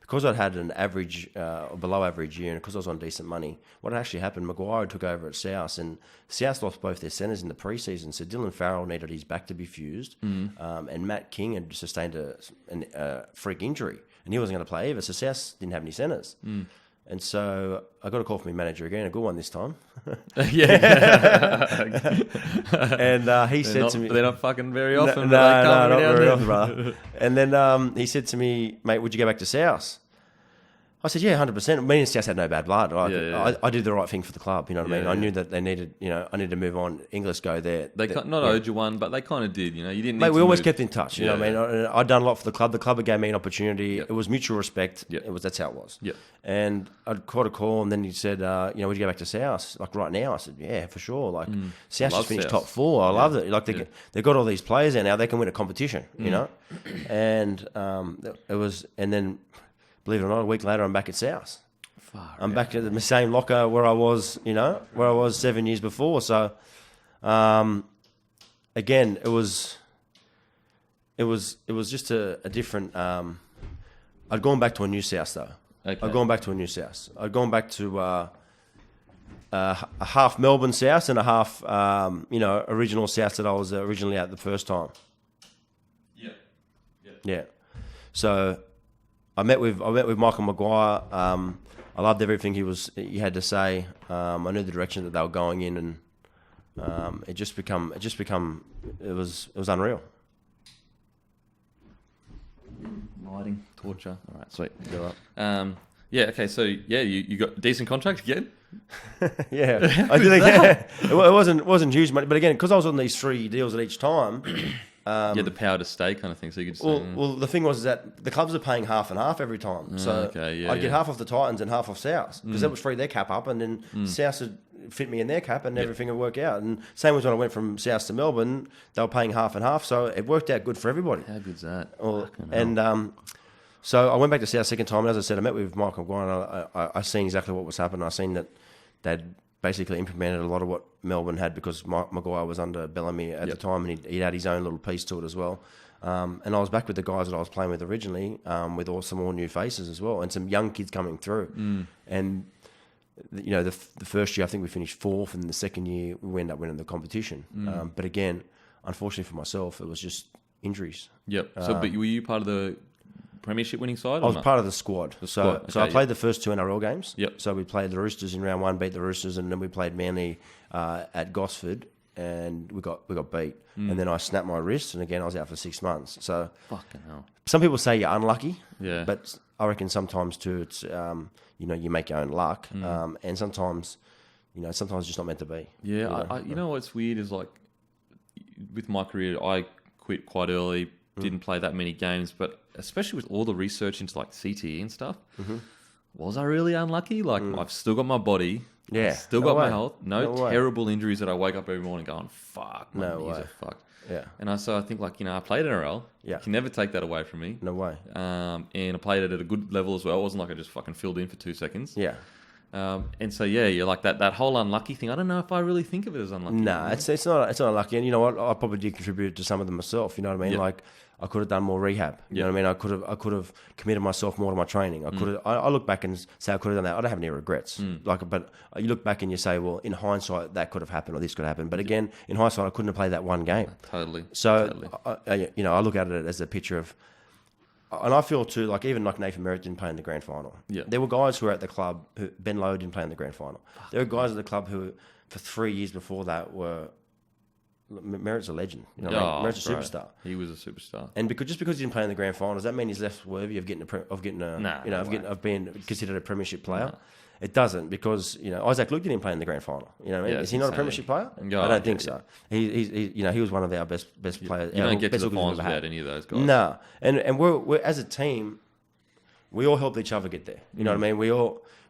because I'd had an average or below average year, and because I was on decent money, what had actually happened, Maguire took over at South, and South lost both their centres in the preseason. So Dylan Farrell needed his back to be fused, and Matt King had sustained a freak injury, and he wasn't going to play either. So South didn't have any centres. And so I got a call from my manager again, a good one this time. And he said to me... They're not fucking very often. No, not very often, brother. And then he said to me, mate, would you go back to South? I said, yeah, 100%. Me and South had no bad blood. I did the right thing for the club, you know what I mean? I knew that they needed, I needed to move on. Inglis go there. They not owed you one, but they kind of did, you didn't Mate, we always kept in touch, you know what I mean? I'd done a lot for the club. The club gave me an opportunity. It was mutual respect. That's how it was. And I'd caught a call, and then he said, would you go back to South? Like right now? I said, yeah, for sure. Like South just finished top 4. I loved it. Like they got all these players there now. They can win a competition, you know? And it was, and then believe it or not, a week later, I'm back at South. I'm back at the same locker where I was, where I was 7 years before. So, again, it was just a different. I'd gone back to a new South though. Okay. I'd gone back to a new South. I'd gone back to a half Melbourne South and a half, original South that I was originally at the first time. Yeah. So I met with Michael Maguire. I loved everything he had to say. I knew the direction that they were going in, and it was unreal. Lighting, torture. All right, sweet. Go up. Okay. So you got a decent contract again. Yeah, I did. It wasn't huge money, but again, because I was on these 3 deals at each time. The power to stay kind of thing. So you could. Well, the thing was that the clubs are paying half and half every time. So I'd get half off the Titans and half off South because that would free their cap up, and then South would fit me in their cap, and everything would work out. And same as when I went from South to Melbourne, they were paying half and half, so it worked out good for everybody. How good's that? So I went back to South second time, and as I said, I met with Michael Maguire, and I seen exactly what was happening. I seen that they'd basically implemented a lot of what Melbourne had because Maguire was under Bellamy at the time, and he'd had his own little piece to it as well. And I was back with the guys that I was playing with originally, with some more new faces as well, and some young kids coming through. And the first year I think we finished 4th, and the second year we ended up winning the competition. But again, unfortunately for myself, it was just injuries. Yep. But were you part of the Premiership winning side? I was part of the squad. So I played the first 2 NRL games. Yep. So we played the Roosters in round 1, beat the Roosters, and then we played Manly at Gosford, and we got beat. And then I snapped my wrist, and again I was out for 6 months. So fucking hell. Some people say you're unlucky. Yeah. But I reckon sometimes too it's you make your own luck, and sometimes it's just not meant to be. Yeah. You know what's weird is like with my career, I quit quite early. Didn't play that many games, but especially with all the research into like CTE and stuff, was I really unlucky? Like I've still got my body, still got my health, no terrible injuries that I wake up every morning going, fuck, my knees are fucked. Yeah. And I think like, I played NRL. Yeah. You can never take that away from me. No way. And I played it at a good level as well. It wasn't like I just fucking filled in for 2 seconds. Yeah. And so you're like that whole unlucky thing. I don't know if I really think of it as unlucky. No, it's not unlucky. And you know what? I probably did contribute to some of them myself. You know what I mean? Yep. Like I could have done more rehab. You know what I mean? I could have committed myself more to my training. I look back and say I could have done that. I don't have any regrets. But you look back and you say, well, in hindsight, that could have happened or this could happen. But again, in hindsight, I couldn't have played that one game. Totally. So I look at it as a picture of. And I feel too, like even like Nathan Merritt didn't play in the grand final. Yeah. There were guys who were at the club, Ben Lowe didn't play in the grand final. There were guys at the club who, for 3 years before that, were. Merritt's a legend. Merritt's a superstar. He was a superstar. And just because he didn't play in the grand final, does that mean he's less worthy of being considered a premiership player? No. It doesn't, because Isaac Luke didn't play in the grand final. Is he not a premiership player? I don't think so. He was one of our best players. You don't get to the finals without any of those guys. No, and we're as a team, we all helped each other get there. You know what I mean? We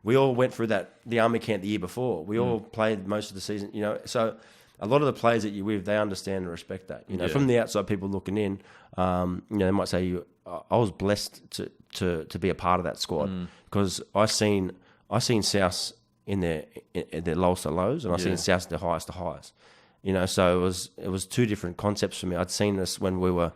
We all went through the army camp the year before. We all played most of the season, you know. So a lot of the players that you're with, they understand and respect that. You know, from the outside, people looking in, you know, they might say, I was blessed to be a part of that squad because I seen South in their lowest of lows, and I seen South the highest of highs. You know, so it was two different concepts for me. I'd seen this when we were,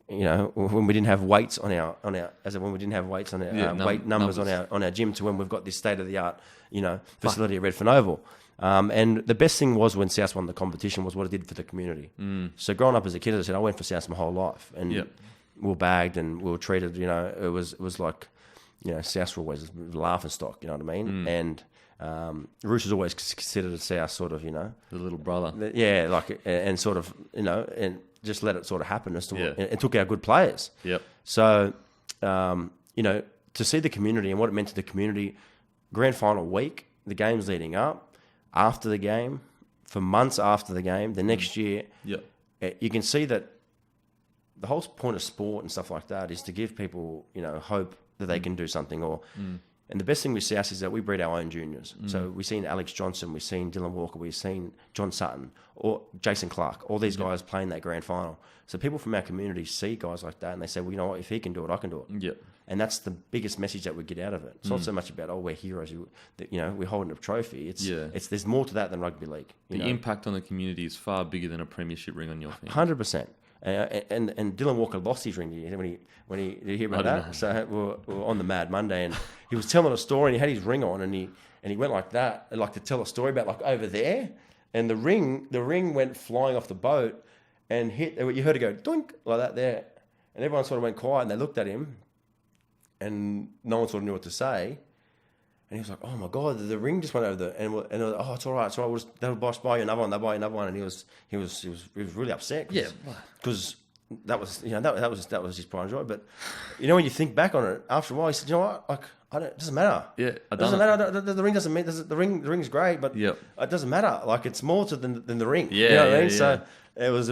you know, when we didn't have weights on our weight numbers on our gym, to when we've got this state of the art, you know, facility at Redfern Oval. And the best thing was when South won the competition was what it did for the community. So growing up as a kid, as I said, I went for South my whole life, and we were bagged and we were treated. You know, it was like, you know, South were always a laughing stock. You know what I mean? And Roosters always considered a South sort of, you know, the little brother. Yeah, like, and sort of, you know, and just let it sort of happen. It took our good players. Yep. So, you know, to see the community and what it meant to the community, grand final week, the games leading up, after the game, for months after the game, the next year, you can see that the whole point of sport and stuff like that is to give people, you know, hope that they can do something. And the best thing with South is that we breed our own juniors. So we've seen Alex Johnson, we've seen Dylan Walker, we've seen John Sutton, or Jason Clark, all these guys playing that grand final. So people from our community see guys like that and they say, well, you know what, if he can do it, I can do it. Yep. And that's the biggest message that we get out of it. It's not so much about, we're heroes, you know, we're holding a trophy. It's there's more to that than rugby league. The impact on the community is far bigger than a premiership ring on your finger. 100%. And Dylan Walker lost his ring when he did you hear about that? So we were on the Mad Monday, and he was telling a story, and he had his ring on, and he went like that, like to tell a story about like over there, and the ring went flying off the boat and hit. You heard it go doink like that there, and everyone sort of went quiet, and they looked at him, and no one sort of knew what to say. And he was like, "Oh my God, the ring just went over the," and it was, "Oh, it's all right, they'll buy you another one, they'll buy you another one." And he was really upset. Yeah, because that was, you know, that was his pride and joy. But you know, when you think back on it, after a while, he said, "You know what? Like, it doesn't matter. Yeah, it doesn't matter. The ring doesn't mean the ring's great, but it doesn't matter. Like, it's more than the ring. Yeah, you know what I mean? So it was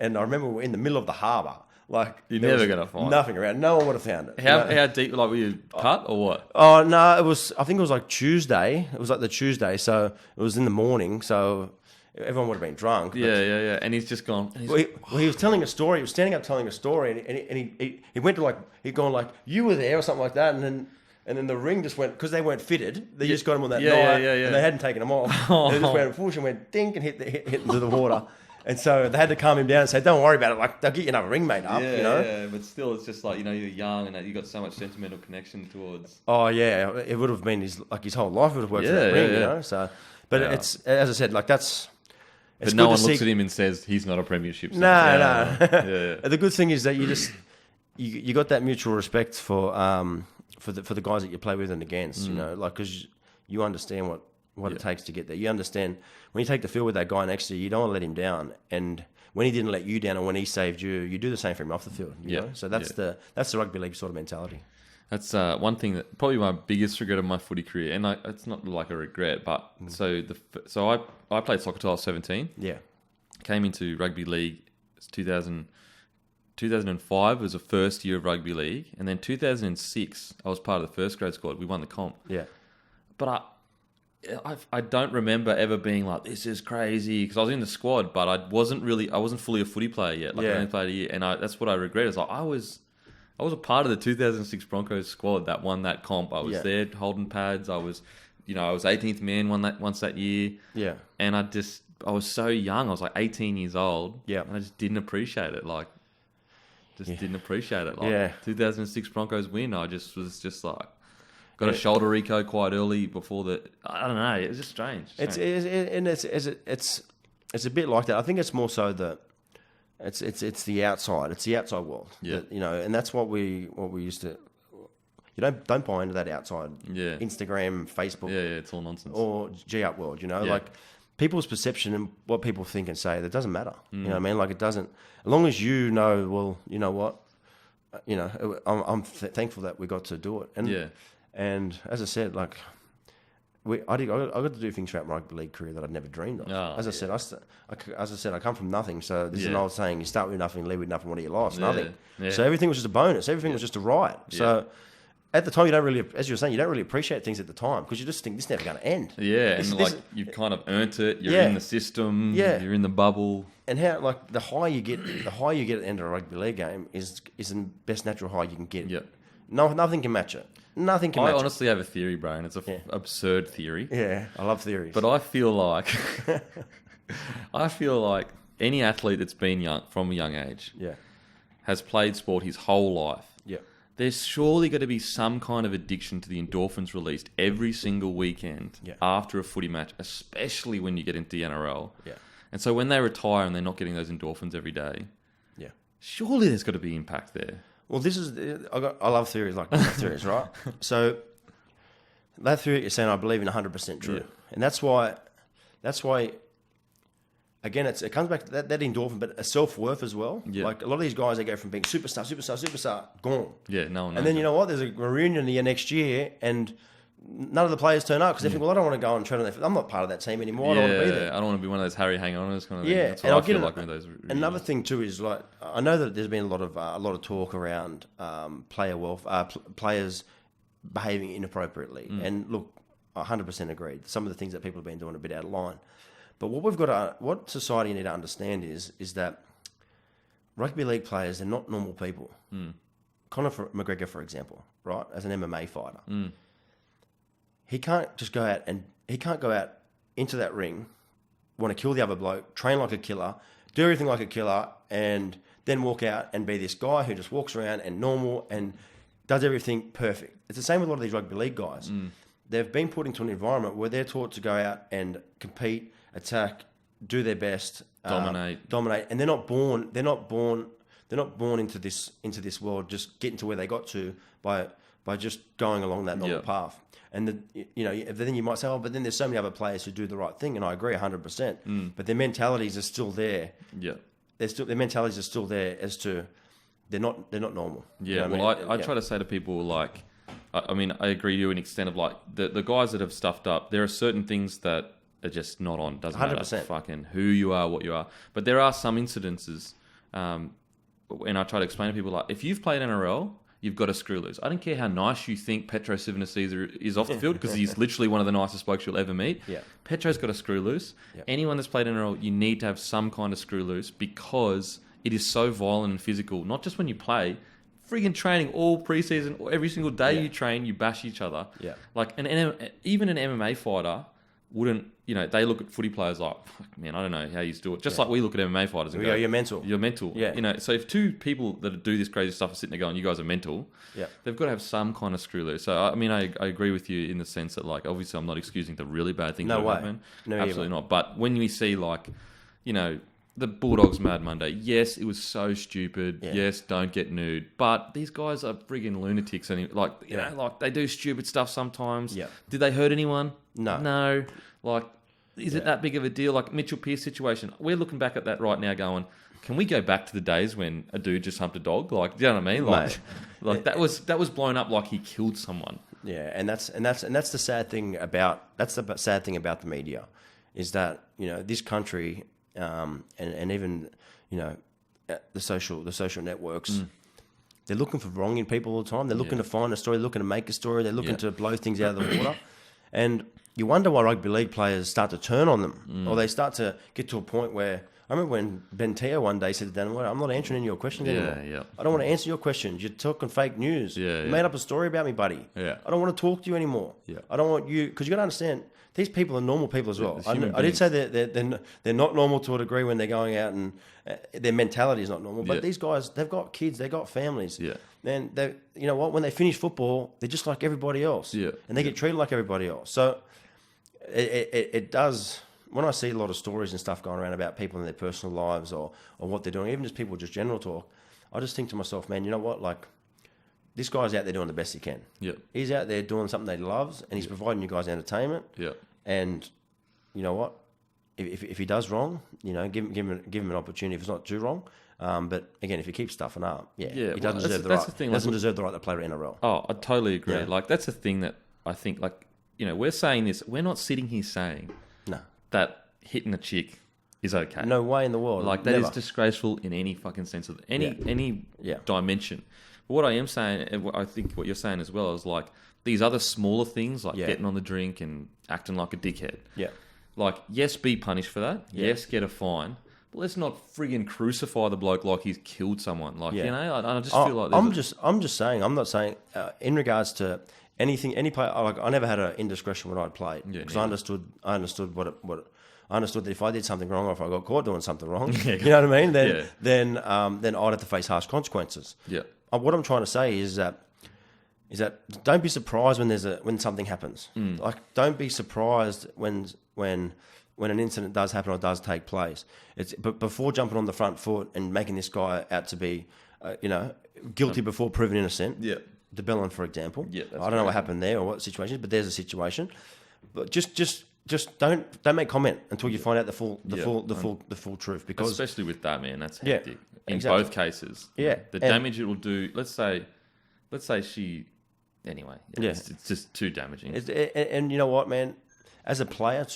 and I remember we were in the middle of the harbour. Like, you're never gonna find nothing around. No one would have found it. How deep? Like, were you cut or what? Oh no, it was. I think it was like Tuesday. It was like the Tuesday, so it was in the morning. So everyone would have been drunk. Yeah. And he's just gone. He was telling a story. He was standing up telling a story, and he went to like he'd gone like, you were there or something like that, and then the ring just went, because they weren't fitted. They just got them on that night, and they hadn't taken them off. They just went push and went dink and hit into the water. And so they had to calm him down and say, "Don't worry about it. Like, they'll get you another ring, mate, up." You know. Yeah, but still, it's just like, you know, you're young and you got so much sentimental connection towards. Oh yeah, it would have been his whole life would have worked for that ring, you know. So, but it's, as I said, like, that's. But no one looks at him and says he's not a premiership. No. The good thing is that you just you got that mutual respect for the guys that you play with and against, you know, like, because you understand what it takes to get there. You understand when you take the field with that guy next to you, you don't want to let him down. And when he didn't let you down, or when he saved you, you do the same for him off the field. You know? So that's the rugby league sort of mentality. That's one thing that probably my biggest regret of my footy career, and it's not like a regret, but so I played soccer till I was 17. Yeah, came into rugby league 2005 was the first year of rugby league, and then 2006 I was part of the first grade squad. We won the comp. Yeah, but I don't remember ever being like, this is crazy, because I was in the squad, but I wasn't fully a footy player yet. Like, I only played a year, and that's what I regret. Is like I was a part of the 2006 Broncos squad that won that comp. I was there holding pads. I was 18th man once that year. Yeah, and I was so young. I was like 18 years old. Yeah, and I just didn't appreciate it. Like, didn't appreciate it. Like, 2006 Broncos win. I was just like. Got a shoulder reco quite early before the. I don't know. It was just strange. It's a bit like that. I think it's more so that it's the outside. It's the outside world. Yeah. That, you know, and that's what we used to. You don't buy into that outside. Yeah. Instagram, Facebook. Yeah, it's all nonsense. Or G-up world. You know, like people's perception and what people think and say, that doesn't matter. You know what I mean? Like, it doesn't. As long as you know, well, you know what, you know, I'm thankful that we got to do it. And And as I said, like, I got to do things throughout my rugby league career that I'd never dreamed of. As I said, I come from nothing. So this is an old saying: you start with nothing, leave with nothing. What do you lost? Nothing. So everything was just a bonus. Everything was just a ride. So at the time, you don't really, as you were saying, you don't really appreciate things at the time because you just think this is never going to end. Yeah, you've kind of earned it. You're in the system. Yeah. You're in the bubble. And how the high you get at the end of a rugby league game is the best natural high you can get. Yeah. No, nothing can match it. Nothing can match it. I honestly have a theory, bro, and it's an absurd theory. Yeah, I love theories. But I feel like any athlete that's been young from a young age, has played sport his whole life. Yeah. There's surely going to be some kind of addiction to the endorphins released every single weekend after a footy match, especially when you get into the NRL. Yeah. And so when they retire and they're not getting those endorphins every day, surely there's got to be impact there. Well, I love theories like theories, right? So that theory you're saying, I believe in 100% true, and that's why. Again, it comes back to that endorphin, but a self-worth as well. Yeah. Like a lot of these guys, they go from being superstar, gone. Yeah, no one knows. And then you know what? There's a reunion the next year, and none of the players turn up because they think, well, I don't want to go and train on I'm not part of that team anymore. I don't want to be there. I don't want to be one of those Harry hang-oners kind of thing. That's what I feel like with those reunions. Another thing too is like I know that there's been a lot of talk around players behaving inappropriately, and look, 100% agreed. Some of the things that people have been doing are a bit out of line. But what society need to understand is that rugby league players, they're not normal people. Conor McGregor, for example, right, as an MMA fighter, he can't just go out into that ring, want to kill the other bloke, train like a killer, do everything like a killer, and then walk out and be this guy who just walks around and normal and does everything perfect. It's the same with a lot of these rugby league guys. They've been put into an environment where they're taught to go out and compete, attack, do their best, dominate, and they're not born into this world just getting to where they got to by just going along that normal path. And then you might say, oh, but then there's so many other players who do the right thing, and I agree 100%. But their mentalities are still there. Yeah, their mentalities are still there as to they're not normal. Yeah, you know well, I try to say to people like, I mean, I agree to an extent of like the guys that have stuffed up. There are certain things that are just not on. Doesn't 100%. Matter fucking who you are, what you are. But there are some incidences, and I try to explain to people like, if you've played NRL, you've got to screw loose. I don't care how nice you think Petro Civonicesa is off the field because he's literally one of the nicest blokes you'll ever meet. Yeah. Petro's got to screw loose. Yeah. Anyone that's played NRL, you need to have some kind of screw loose because it is so violent and physical. Not just when you play. Friggin' training all preseason, every single day you train, you bash each other. Yeah. Like even an MMA fighter wouldn't, they look at footy players like, fuck, man, I don't know how you do it. Just like we look at MMA fighters and go, you're mental. You're mental. Yeah. So if two people that do this crazy stuff are sitting there going, you guys are mental, they've got to have some kind of screw loose. So, I mean, I agree with you in the sense that, like, obviously I'm not excusing the really bad things that happen. No, absolutely not. But when we see, like, the Bulldogs Mad Monday, yes, it was so stupid. Yeah. Yes, don't get nude. But these guys are friggin' lunatics. And like, you know, like they do stupid stuff sometimes. Yeah. Did they hurt anyone? No. Like, is it that big of a deal? Like Mitchell Pearce situation. We're looking back at that right now going, can we go back to the days when a dude just humped a dog? Like, do you know what I mean? Like that was blown up like he killed someone. Yeah, and that's the sad thing about the media, is that, this country and even the social networks, they're looking for wrong in people all the time. They're looking to find a story, they're looking to make a story, they're looking to blow things out of the water. And you wonder why rugby league players start to turn on them, or they start to get to a point where, I remember when Ben Teo one day said to Dan, I'm not answering any of your questions anymore. I don't want to answer your questions. You're talking fake news. You made up a story about me, buddy. I don't want to talk to you anymore. I don't want you, because you got to understand, these people are normal people as well. I did say that they're not normal to a degree when they're going out, and their mentality is not normal. But these guys, they've got kids, they've got families. And they, you know what? When they finish football, they're just like everybody else. And they get treated like everybody else. So it does. When I see a lot of stories and stuff going around about people in their personal lives or what they're doing, even just people just general talk, I just think to myself, man, you know what? Like, this guy's out there doing the best he can. He's out there doing something that he loves, and he's providing you guys entertainment. And you know what? If he does wrong, give him an opportunity if it's not too wrong. But again, if he keeps stuffing up, he doesn't deserve the right. He doesn't deserve the right to play in NRL. Oh, I totally agree. Like, that's the thing that I think, like, we're saying this. We're not sitting here saying that hitting a chick is okay. No way in the world. Like, that is disgraceful in any fucking sense of any dimension. What I am saying, and I think what you're saying as well, is like these other smaller things, like getting on the drink and acting like a dickhead. Yeah. Like, yes, be punished for that. Yeah. Yes, get a fine. But let's not friggin' crucify the bloke like he's killed someone. Like, you know, I just feel like I'm just saying. I'm not saying in regards to anything, any play. Like, I never had an indiscretion when I'd played because I understood I understood that if I did something wrong or if I got caught doing something wrong, you know what I mean? Then I'd have to face harsh consequences. Yeah. What I'm trying to say is that don't be surprised when something happens. Like, don't be surprised when an incident does happen or does take place. But before jumping on the front foot and making this guy out to be, guilty before proven innocent. Yeah. DeBellin, for example. Yeah. I don't know what happened there or what situation, but there's a situation. But just don't make comment until you find out the full truth. Because especially with that, man, that's hectic. In exactly. both cases. Yeah. The damage it will do. Let's say she. Anyway. It's just too damaging. And you know what, man? As a player,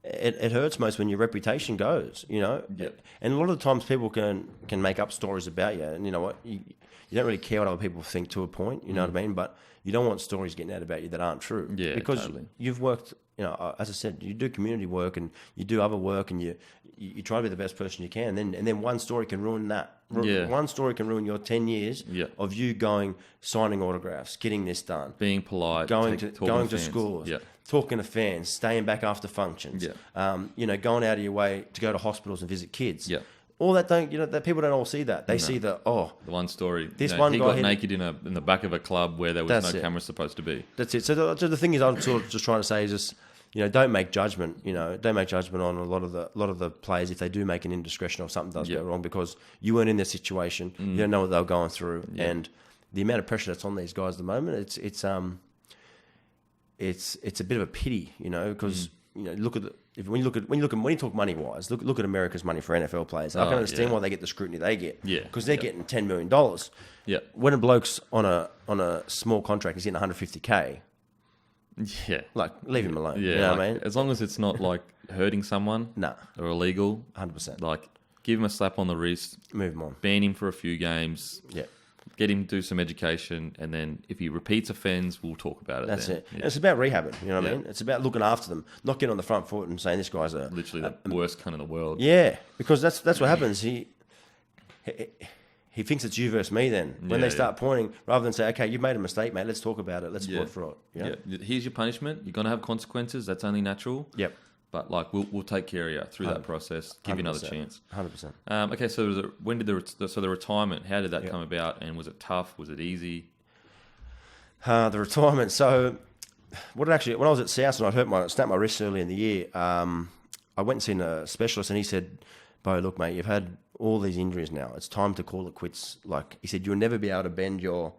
it hurts most when your reputation goes, you know? Yeah. And a lot of the times people can make up stories about you. And you know what? You don't really care what other people think to a point, you know what I mean? But you don't want stories getting out about you that aren't true. Yeah, because totally. You've worked, you know, as I said, you do community work and you do other work and you try to be the best person you can. And then one story can ruin that. One story can ruin your 10 years of you signing autographs, getting this done. Being polite. Going to schools. Yeah. Talking to fans, staying back after functions. Yeah. Going out of your way to go to hospitals and visit kids. Yeah. All that that people don't all see that. They see the one story. This one he guy got naked in the back of a club where there was no camera supposed to be. That's it. So the thing is, I'm sort of just trying to say is just, don't make judgment. Don't make judgment on a lot of the players if they do make an indiscretion or something does go wrong because you weren't in their situation. You don't know what they were going through, and the amount of pressure that's on these guys at the moment, it's a bit of a pity, because look at when you talk money wise, look at America's money for NFL players. I can understand why they get the scrutiny they get, because they're getting $10 million. Yeah, when a bloke's on a small contract, he's getting $150K. Yeah, like leave him alone. Yeah, you know what I mean? As long as it's not like hurting someone, or illegal, 100%. Like give him a slap on the wrist, move him on, ban him for a few games. Yeah. Get him to do some education, and then if he repeats offence, we'll talk about it. That's it. Yeah. It's about rehabbing, you know what I mean? It's about looking after them, not getting on the front foot and saying this guy's literally the worst cunt in the world. Yeah, because that's what happens. He thinks it's you versus me then. When they start pointing, rather than say, okay, you made a mistake, mate, let's talk about it. Let's work through it. Yeah. Here's your punishment. You're going to have consequences. That's only natural. Yep. But like we'll take care of you through that process. Give you another chance. 100%. Okay, so the retirement? How did that come about? And was it tough? Was it easy? The retirement. So when I was at South and I snapped my wrist early in the year, I went and seen a specialist, and he said, "Beau, look, mate, you've had all these injuries now. It's time to call it quits." Like he said, "You'll never be able to bend your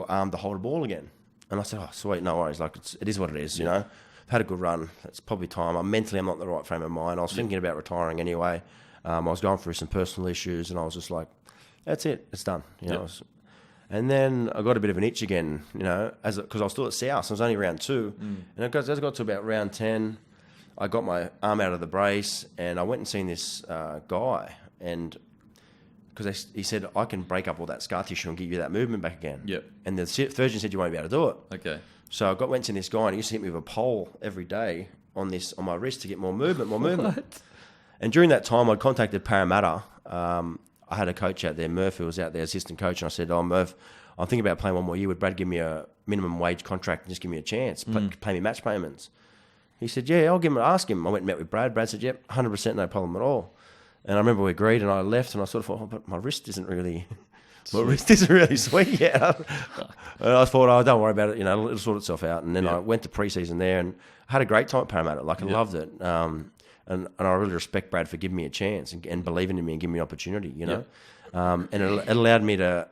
arm to hold a ball again." And I said, "Oh, sweet, no worries. Like it is what it is, you know." Had a good run. It's probably time. I'm not in the right frame of mind. I was thinking about retiring anyway. I was going through some personal issues, and I was just like, "That's it. It's done." You know. And then I got a bit of an itch again, because I was still at South. So I was only round 2, and as I got to about round 10, I got my arm out of the brace, and I went and seen this guy, and because he said I can break up all that scar tissue and give you that movement back again. Yep. And the surgeon said you won't be able to do it. Okay. So I went to this guy, and he used to hit me with a pole every day on my wrist to get more movement. What? And during that time, I'd contacted Parramatta. I had a coach out there, Murph, who was out there, assistant coach, and I said, "Oh, Murph, I'm thinking about playing one more year. Would Brad give me a minimum wage contract and just give me a chance, pay me match payments?" He said, "Yeah, I'll ask him." I went and met with Brad. Brad said, "Yep, 100%, no problem at all." And I remember we agreed, and I left, and I sort of thought, but my wrist isn't really sweet yet. And I thought, oh, don't worry about it. It'll sort itself out. And then I went to preseason there and had a great time at Parramatta. Like, I loved it. And I really respect Brad for giving me a chance and believing in me and giving me an opportunity, And it allowed me to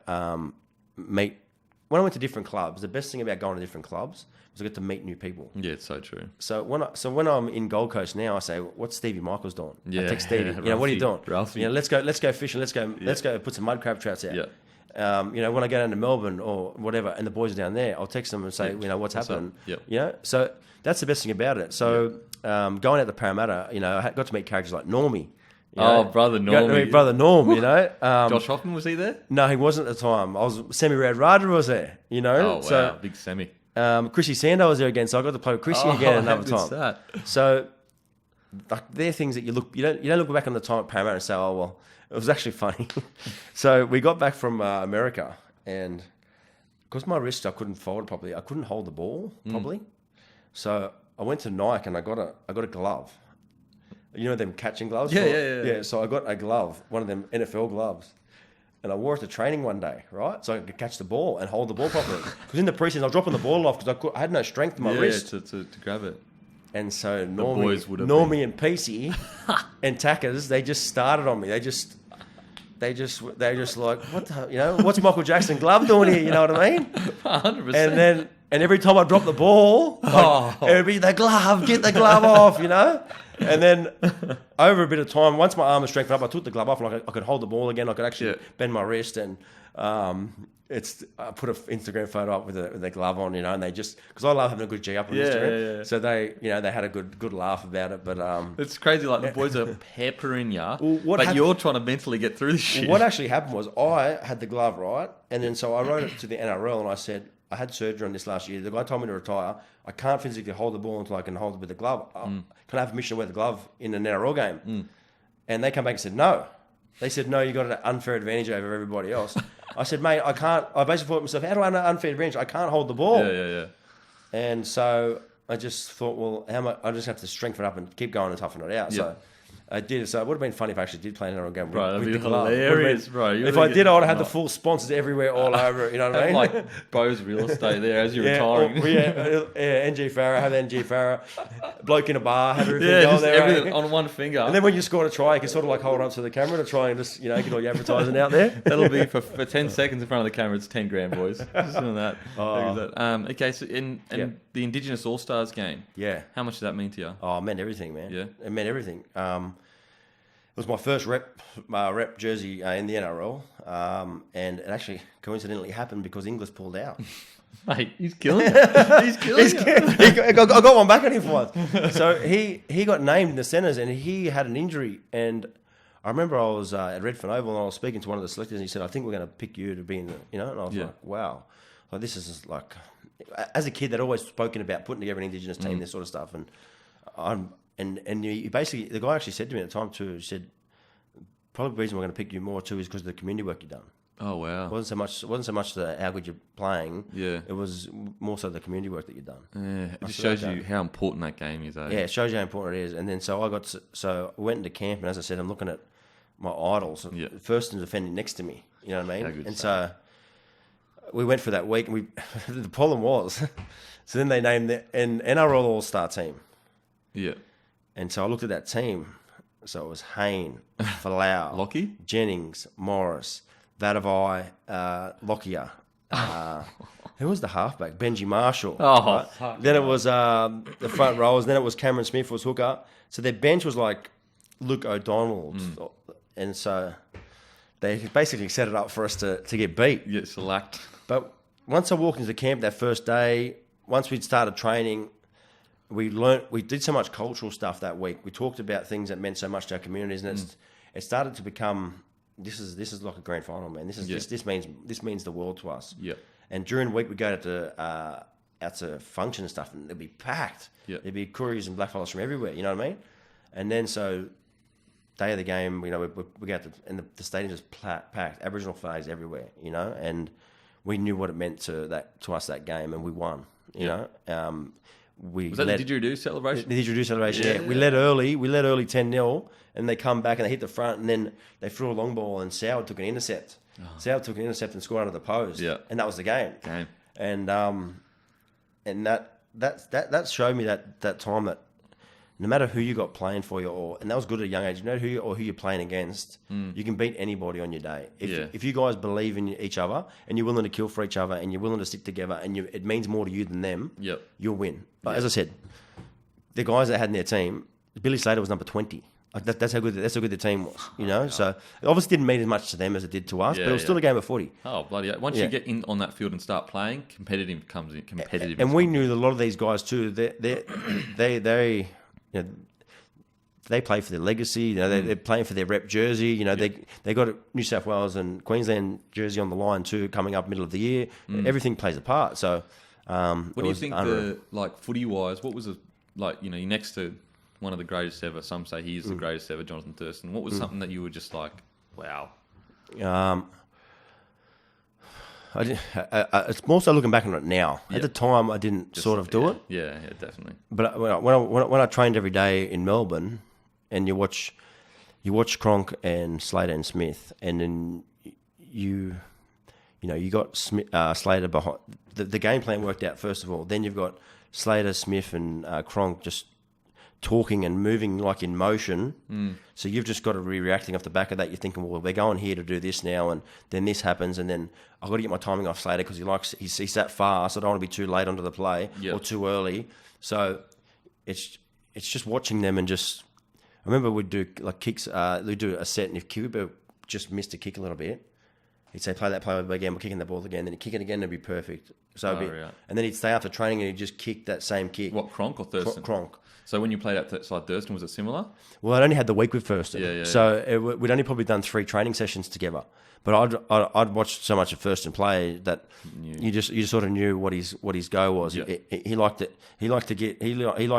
meet. When I went to different clubs, the best thing about going to different clubs was I get to meet new people. Yeah, it's so true. So when I'm in Gold Coast now, I say, "What's Stevie Michaels doing?" Yeah, I text Stevie. Ralphie, what are you doing? Ralphie. Let's go fishing. Let's go put some mud crab trouts out. Yeah. When I go down to Melbourne or whatever, and the boys are down there, I'll text them and say, what's happening? So that's the best thing about it. So going out to Parramatta, I got to meet characters like Normie. Brother Norm. Brother Norm, Josh Hoffman, was he there? No, he wasn't at the time. Semi Rad Raja was there, Oh, wow. So, big Semi. Chrissy Sando was there again, so I got to play with Chrissy again another time. That? So, like, they're things that you don't look back on the time at Paramount and say, oh, well, it was actually funny. So we got back from America, and because my wrist, I couldn't fold it properly. I couldn't hold the ball properly. So I went to Nike and I got a glove. You know them catching gloves? Yeah. So I got a glove, one of them NFL gloves. And I wore it to training one day, right? So I could catch the ball and hold the ball properly. Because in the preseason, I was dropping the ball off because I had no strength in my wrist. To grab it. And so Normie and PC and Tackers, they just started on me. They just like, what the, what's Michael Jackson glove doing here? You know what I mean? 100%. And every time I drop the ball, it would be the glove, get the glove off, And then over a bit of time, once my arm was strengthened up, I took the glove off and I could hold the ball again. I could actually bend my wrist, and I put an Instagram photo up with the glove on, and they just, because I love having a good G up on Instagram. Yeah. So they had a good laugh about it. But it's crazy, like the boys are peppering you, but you're trying to mentally get through this shit. What actually happened was I had the glove, right, and then so I wrote it to the NRL and I said, I had surgery on this last year. The guy told me to retire. I can't physically hold the ball until I can hold it with the glove. Can I have permission to wear the glove in an NRL game? And they come back and said, no. They said, no, you got an unfair advantage over everybody else. I said, mate, I can't. I basically thought to myself, how do I have an unfair advantage? I can't hold the ball. Yeah. And so I just thought, well, I just have to strengthen it up and keep going and toughen it out. Yeah. So I did. So it would have been funny if I actually did play an NRL game. Bro, that'd be hilarious, bro. If I did, I would have had the full sponsors everywhere, all over it. You know what I mean? Like Beau's real estate there as you're retiring. NG Farah, have NG Farah. Bloke in a bar, have everything going there. Everything on one finger. And then when you score a try, you can sort of like hold up to the camera to try and just, get all your advertising out there. That'll be for 10 seconds in front of the camera. It's 10 grand, boys. Just doing that. Okay, so in the Indigenous All-Stars game, how much did that mean to you? Oh, it meant everything, man. Yeah. It meant everything. It was my first rep jersey in the NRL, and it actually coincidentally happened because Inglis pulled out. Mate, he's killing you. He's killing you. I got one back on him for once. So he got named in the centres, and he had an injury. And I remember I was at Redfern Oval, and I was speaking to one of the selectors, and he said, I think we're going to pick you to be in the, and I was like, wow. Like, this is like, as a kid, they'd always spoken about putting together an Indigenous team, this sort of stuff. And you basically, the guy actually said to me at the time too, he said, probably the reason we're going to pick you more too is because of the community work you've done. Oh, wow. It wasn't so much how good you're playing. Yeah. It was more so the community work that you've done. Yeah. It just shows you how important that game is, eh? Yeah, it shows you how important it is. And then so I went into camp, and as I said, I'm looking at my idols. Yeah. First and defending next to me. You know what I mean? How good and so we went for that week, and the problem was, so then they named an NRL All-Star team. Yeah. And so I looked at that team. So it was Hayne, Falau, Lockie, Jennings, Morris, Vadavai, Lockyer. Who was the halfback? Benji Marshall. Oh, right? Then it was the front rowers. Then it was Cameron Smith was hooker. So their bench was like Luke O'Donnell. And so they basically set it up for us to get beat. Yeah, select. But once I walked into camp that first day, once we'd started training, we did so much cultural stuff that week. We talked about things that meant so much to our communities, and it started to become, this is like a grand final, man. This means the world to us. Yeah. And during the week we go out to function and stuff, and it'd be packed. Yeah. There'd be Koreans and blackfellas from everywhere. You know what I mean? And then so day of the game, we go out and the stadium is packed. Aboriginal flags everywhere. And we knew what it meant to us that game, and we won. You know. Was that the didgeridoo celebration? The didgeridoo celebration, yeah. We led early 10-0, and they come back and they hit the front, and then they threw a long ball, and Soward took an intercept. Soward took an intercept and scored under the post. Yeah. And that was the game. And that showed me that time that no matter who you got playing for you, and that was good at a young age, no matter who you're playing against, you can beat anybody on your day. If you guys believe in each other, and you're willing to kill for each other, and you're willing to stick together, and it means more to you than them, you'll win. But as I said, the guys that had in their team, Billy Slater was number 20. That's how good the team was, So it obviously didn't mean as much to them as it did to us, but it was still a game of footy. Oh, bloody hell. Once you get in on that field and start playing, competitive comes in. Competitive. And we knew that a lot of these guys too, they they play for their legacy. You know, they're playing for their rep jersey. You know, they got a New South Wales and Queensland jersey on the line too, coming up middle of the year. Everything plays a part. So, what do you think? Footy wise, what was you're next to one of the greatest ever. Some say he is the greatest ever, Jonathan Thurston. What was something that you were just like, wow? It's more so looking back on it now. At the time, I didn't do it. Yeah, definitely. But when I trained every day in Melbourne, and you watch Cronk and Slater and Smith, and then you got Slater behind. The game plan worked out first of all. Then you've got Slater, Smith, and Cronk just talking and moving like in motion. So you've just got to be reacting off the back of that. You're thinking, well, we're going here to do this now, and then this happens, and then I've got to get my timing off Slater because he's that fast. I don't want to be too late onto the play or too early. So it's just watching them and just. I remember we'd do like kicks. We'd do a set, and if Cuba just missed a kick a little bit, he'd say, play that play again, we're kicking the ball again, then he'd kick it again, it'd be perfect. So and then he'd stay after training and he'd just kick that same kick. What, Cronk or Thurston? Cronk. So when you played outside Thurston, was it similar? Well, I'd only had the week with Thurston. So we'd only probably done 3 training sessions together. But I'd watched so much of Thurston play that you just sort of knew what his go was. Yeah. He liked it. He liked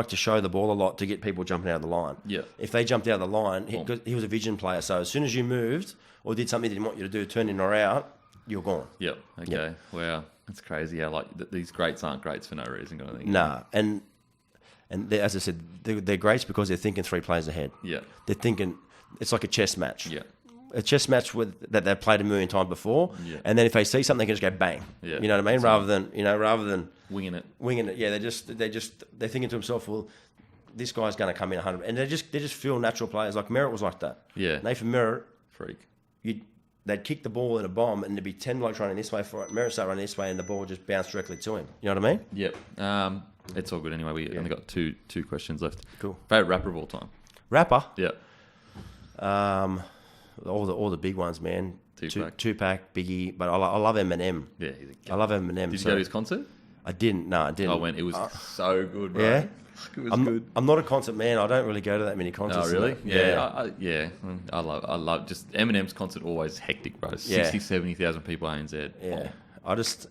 to show the ball a lot to get people jumping out of the line. Yeah. If they jumped out of the line, he was a vision player. So as soon as you moved or did something he didn't want you to do, turn in or out, you're gone. Yep. Okay. Yep. Wow. That's crazy. Yeah. Like these greats aren't greats for no reason, kind of thing. Nah. And as I said, they're greats because they're thinking 3 plays ahead. Yeah. They're thinking it's like a chess match. Yeah. A chess match that they've played a million times before, and then if they see something, they can just go bang. Yeah. You know what I mean? Rather than winging it. Yeah, they're thinking to themselves, well, this guy's going to come in 100, and they just feel natural players. Like Merritt was like that. Yeah. Nathan Merritt, freak. They'd kick the ball in a bomb, and there'd be 10 blokes running this way for it. Merritt started running this way, and the ball just bounced directly to him. You know what I mean? Yep. It's all good anyway. We only got two questions left. Cool. Favorite rapper of all time? Rapper? Yeah. All the big ones, man. Tupac, Biggie, but I love Eminem. Yeah, I love Eminem. Did you go to his concert? I didn't. No, I didn't. I went. It was so good, bro. Yeah, it was good. I'm not a concert man. I don't really go to that many concerts. Oh, really? Yeah. I love. Just Eminem's concert always hectic, bro. 70,000 people ANZ. Yeah. I just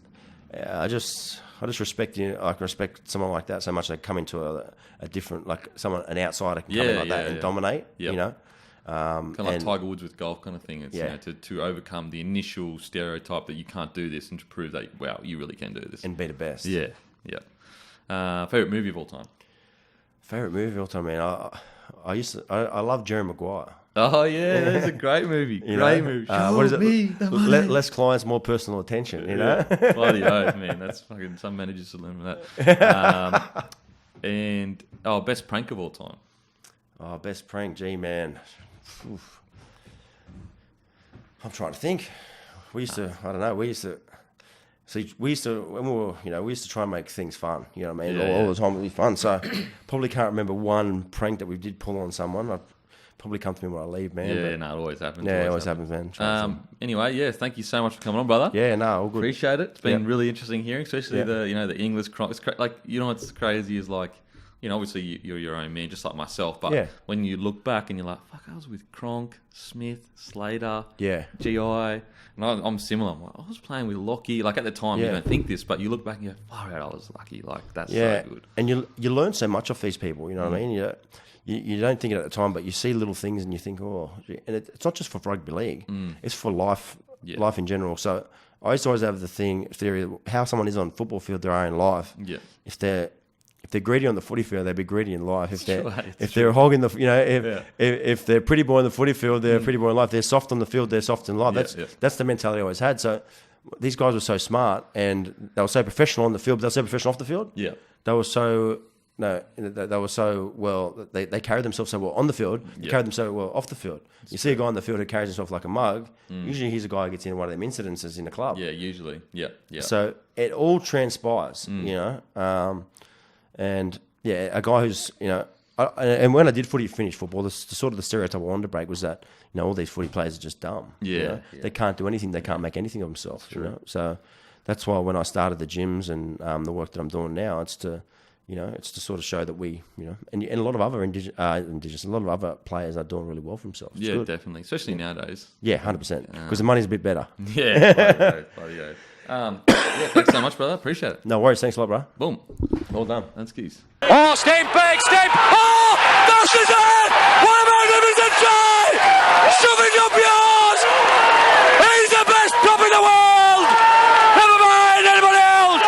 respect you. I can respect someone like that so much. They come into a different, like an outsider can come in like that and dominate. Yep. You know. Kind of like Tiger Woods with golf kind of thing. It's to overcome the initial stereotype that you can't do this and to prove that, wow, you really can do this. And be the best. Yeah. Favourite movie of all time? Favourite movie of all time, man? I love Jerry Maguire. Oh, yeah, that's a great movie. Great movie. What is it? Less clients, more personal attention, you know? Bloody oath, man. That's fucking, some managers should learn that. Best prank of all time? Oh, best prank, gee, man. Oof. I'm trying to think. We used to try and make things fun. You know what I mean? All the time it would be fun. So probably can't remember one prank that we did pull on someone. I'd probably come to me when I leave, man. Yeah, it always happens. Yeah, it always happens, man. Anyway, thank you so much for coming on, brother. Yeah, no, all good. Appreciate it. It's been really interesting hearing, especially the English Cronk. What's crazy is like, obviously you're your own man, just like myself. But when you look back and you're like, fuck, I was with Cronk, Smith, Slater, GI. And I'm similar. I'm like, I was playing with Lockie. Like at the time, you don't think this, but you look back and you go, far out, I was lucky. Like that's so good. And you learn so much off these people, you know what I mean? You don't think it at the time, but you see little things and you think, oh, and it's not just for rugby league. It's for life in general. So I used to always have the theory of how someone is on football field, their own life. Yeah. If they're greedy on the footy field, they'd be greedy in life. If they're hogging if they're pretty boy on the footy field, they're pretty boy in life. They're soft on the field, they're soft in life. That's the mentality I always had. So these guys were so smart and they were so professional on the field, but they were so professional off the field. Yeah, they were so well. They carried themselves so well on the field. They carried themselves so well off the field. You see a guy on the field who carries himself like a mug. Usually, he's a guy who gets in one of them incidences in the club. Yeah, usually. Yeah. So it all transpires, And a guy who's, and when I did finish football, the sort of the stereotype I wanted to break was that, all these footy players are just dumb. Yeah. They can't do anything. They can't make anything of themselves. So that's why when I started the gyms and the work that I'm doing now, it's to, it's to sort of show that we, and a lot of other indigenous, a lot of other players are doing really well for themselves. It's good. Definitely, especially nowadays. Yeah, 100%. Because the money's a bit better. Yeah, bloody go. Thanks so much, brother. Appreciate it. No worries. Thanks a lot, bro. Boom. Well done. That's keys. Oh, step back, step. Oh, dashes it! What a magnificent try!